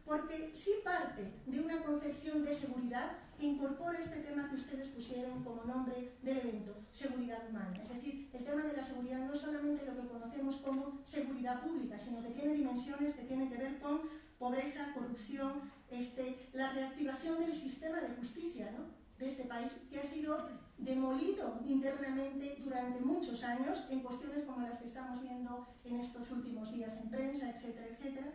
Porque sí parte de una concepción de seguridad que incorpora este tema que ustedes pusieron como nombre del evento, seguridad humana. Es decir, el tema de la seguridad no es solamente lo que conocemos como seguridad pública, sino que tiene dimensiones que tienen que ver con pobreza, corrupción, la reactivación del sistema de justicia, ¿no?, de este país, que ha sido demolido internamente durante muchos años en cuestiones como las que estamos viendo en estos últimos días en prensa, etcétera, etcétera.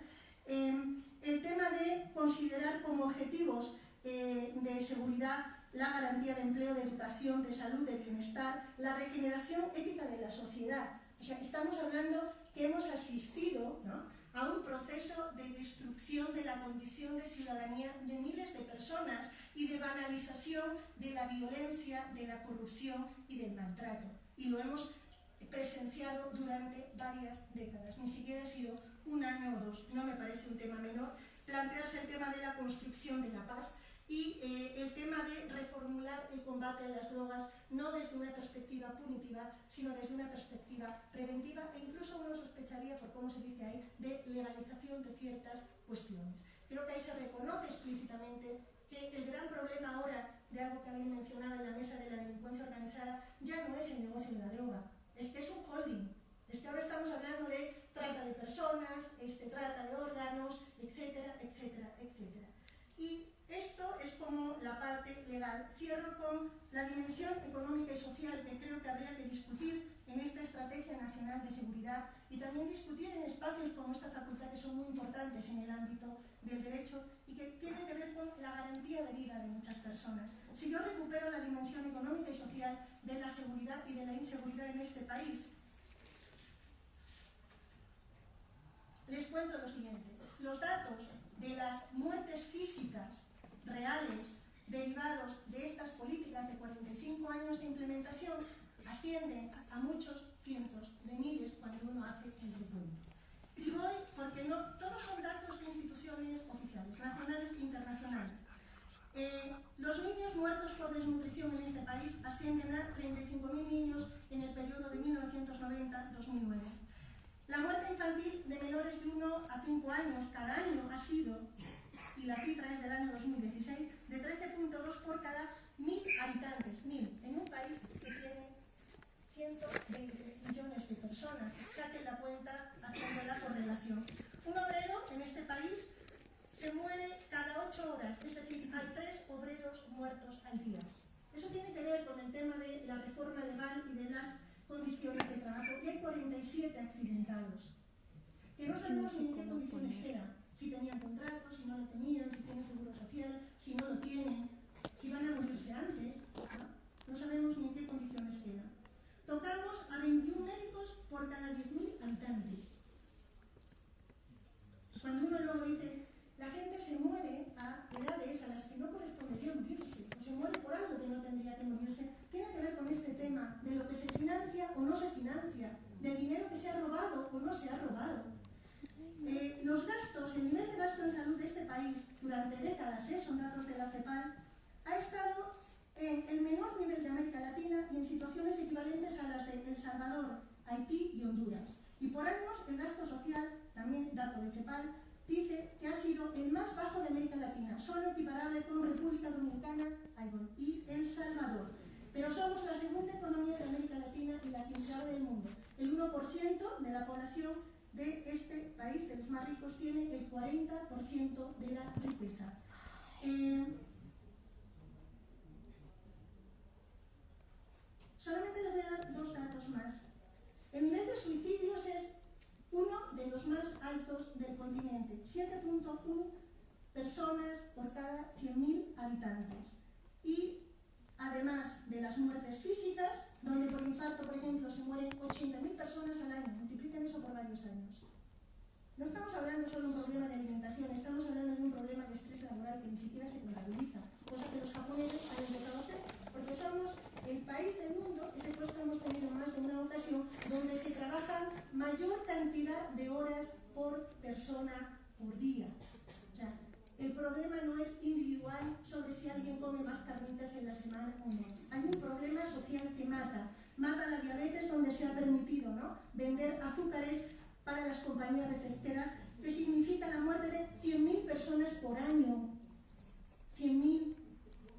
El tema de considerar como objetivos de seguridad la garantía de empleo, de educación, de salud, de bienestar, la regeneración ética de la sociedad. O sea, estamos hablando que hemos asistido, ¿no?, a un proceso de destrucción de la condición de ciudadanía de miles de personas y de banalización de la violencia, de la corrupción y del maltrato. Y lo hemos presenciado durante varias décadas, ni siquiera ha sido un año o 2, no me parece un tema menor. Plantearse el tema de la construcción de la paz y el tema de reformular el combate a las drogas, no desde una perspectiva punitiva, sino desde una perspectiva preventiva, e incluso uno sospecharía, por cómo se dice ahí, de legalización de ciertas cuestiones. Creo que ahí se reconoce explícitamente que el gran problema ahora, de algo que alguien mencionaba en la mesa de la delincuencia organizada, ya no es el negocio de la droga, es que es un holding. Es que ahora estamos hablando de trata de personas, trata de órganos, etcétera, etcétera, etcétera. Y esto es como la parte legal. Cierro con la dimensión económica y social que creo que habría que discutir en esta Estrategia Nacional de Seguridad y también discutir en espacios como esta facultad, que son muy importantes en el ámbito del derecho y que tienen que ver con la garantía de vida de muchas personas, si yo recupero la dimensión económica y social de la seguridad y de la inseguridad en este país. Les cuento lo siguiente. Los datos de las muertes físicas reales derivados de estas políticas de 45 años de implementación ascienden a muchos cientos de miles cuando uno hace el recuento. Y voy porque no todos son datos de instituciones oficiales, nacionales e internacionales. Los niños muertos por desnutrición en este país ascienden a 35.000 niños en el periodo de 1990-2009. La muerte infantil de menores de 1 a 5 años cada año ha sido, y la cifra es del año 2016, de 13.2 por cada 1.000 habitantes, 1.000, en un país que tiene 120 millones de personas. Saquen la cuenta haciendo la correlación. Un obrero en este país se muere cada 8 horas, es decir, hay 3 obreros muertos al día. Eso tiene que ver con el tema de la reforma legal y de las condiciones de trabajo, y hay 47 accidentados, que no sabemos ni en qué condiciones quedan, si tenían contrato, si no lo tenían, si tienen seguro social, si no lo tienen, si van a morirse antes, no sabemos ni en qué condiciones quedan. Tocamos a 21 médicos por cada 10.000 habitantes. Cuando uno luego dice, la gente se muere a edades a las que no correspondería morirse, o se muere por algo que no tendría que morirse, tiene que ver con este tema de lo que se financia o no se financia, del dinero que se ha robado o no se ha robado. Los gastos, el nivel de gasto en salud de este país durante décadas, son datos de la CEPAL, ha estado en el menor nivel de América Latina y en situaciones equivalentes a las de El Salvador, Haití y Honduras. Y por años el gasto social, también dato de CEPAL, dice que ha sido el más bajo de América Latina, solo equiparable con República Dominicana y El Salvador. Pero somos la segunda economía de América Latina y la 15ª del mundo. El 1% de la población de este país, de los más ricos, tiene el 40% de la riqueza. Solamente les voy a dar 2 datos más. El nivel de suicidios es uno de los más altos del continente, 7.1 personas por cada 100.000 habitantes. Y además de las muertes físicas, donde por infarto, por ejemplo, se mueren 80.000 personas al año, multipliquen eso por varios años. No estamos hablando solo de un problema de alimentación, estamos hablando de un problema de estrés laboral que ni siquiera se contabiliza, cosa que los japoneses han empezado a hacer, porque somos el país del mundo, ese puesto hemos tenido más de una ocasión, donde se trabaja mayor cantidad de horas por persona por día. O sea, el problema no es individual sobre si alguien come más carnitas en la semana o no. Hay un problema social que mata. Mata la diabetes, donde se ha permitido, ¿no?, vender azúcares para las compañías refresqueras, que significa la muerte de 100.000 personas por año. 100.000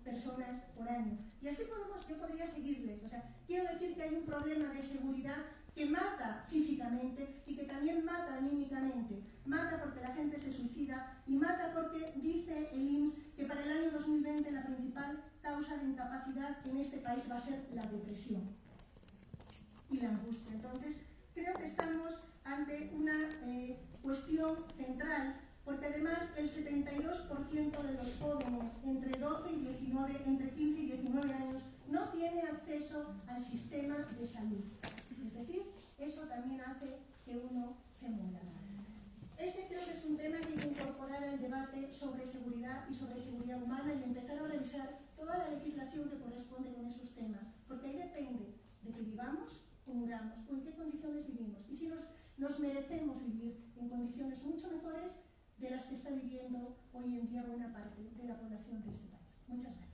personas por año. Y así yo podría seguirles. O sea, quiero decir que hay un problema de seguridad que mata físicamente y que también mata anímicamente. Mata porque la gente se suicida y mata porque dice el IMSS que para el año 2020 la principal causa de incapacidad en este país va a ser la depresión y la angustia. Entonces, creo que estamos ante una cuestión central, porque además el 72% de los jóvenes entre 15 y 19 años no tiene acceso al sistema de salud. Es decir, eso también hace que uno se muera. Ese creo que es un tema que hay que incorporar al debate sobre seguridad y sobre seguridad humana y empezar a revisar toda la legislación que corresponde con esos temas, porque ahí depende de que vivamos o muramos, o en qué condiciones vivimos, y si nos merecemos vivir en condiciones mucho mejores de las que está viviendo hoy en día buena parte de la población de este país. Muchas gracias.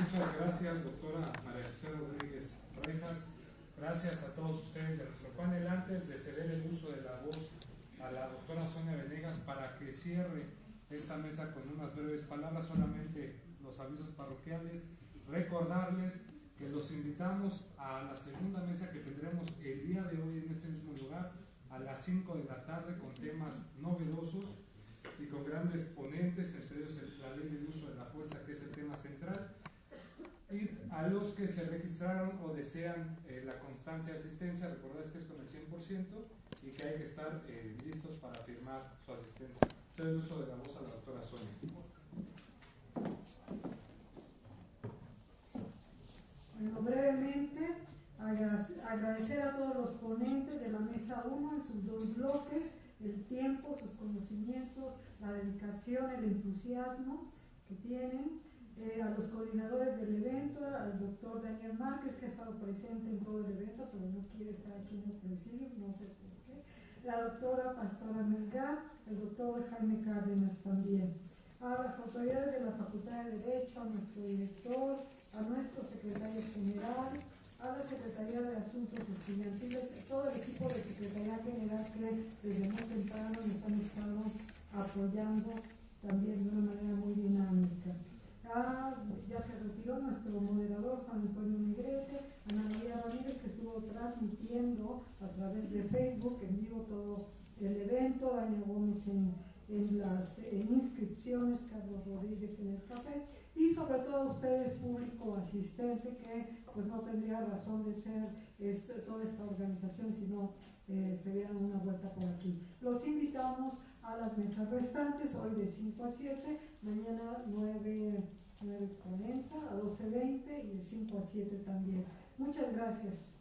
Muchas gracias, doctora María José Rodríguez Rejas. Gracias a todos ustedes y a nuestro panel. Antes de ceder el uso de la voz a la doctora Sonia Venegas para que cierre esta mesa con unas breves palabras, solamente los avisos parroquiales, recordarles que los invitamos a la segunda mesa que tendremos el día de hoy en este mismo lugar a las 5 de la tarde con temas novedosos y con grandes ponentes, entre ellos la ley del uso de la fuerza, que es el tema central. Y a los que se registraron o desean la constancia de asistencia, recordarles que es con el 100% y que hay que estar listos para firmar su asistencia. Cedo el uso de la voz a la doctora Sonia. Bueno, brevemente, agradecer a todos los ponentes de la mesa 1 en sus 2 bloques, el tiempo, sus conocimientos, la dedicación, el entusiasmo que tienen, a los coordinadores del evento, al doctor Daniel Márquez, que ha estado presente en todo el evento, pero no quiere estar aquí en el presidio, no sé por qué, la doctora Pastora Melgar, el doctor Jaime Cárdenas también, a las autoridades de la Facultad de Derecho, a nuestro director, a nuestro secretario general, a la Secretaría de Asuntos Estudiantiles, todo el equipo de Secretaría General que desde muy temprano nos han estado apoyando también de una manera muy dinámica. Ya se retiró nuestro moderador Juan Antonio Negrete, Ana María Ramírez, que estuvo transmitiendo a través de Facebook en vivo todo el evento, Dania Gómez en las inscripciones, Carlos Rodríguez en el café, y sobre todo ustedes, público asistente, que pues no tendría razón de ser toda esta organización si no se dieran una vuelta por aquí. Los invitamos a las mesas restantes, hoy de 5 a 7, mañana 9:40 a 12:20 y de 5 a 7 también. Muchas gracias.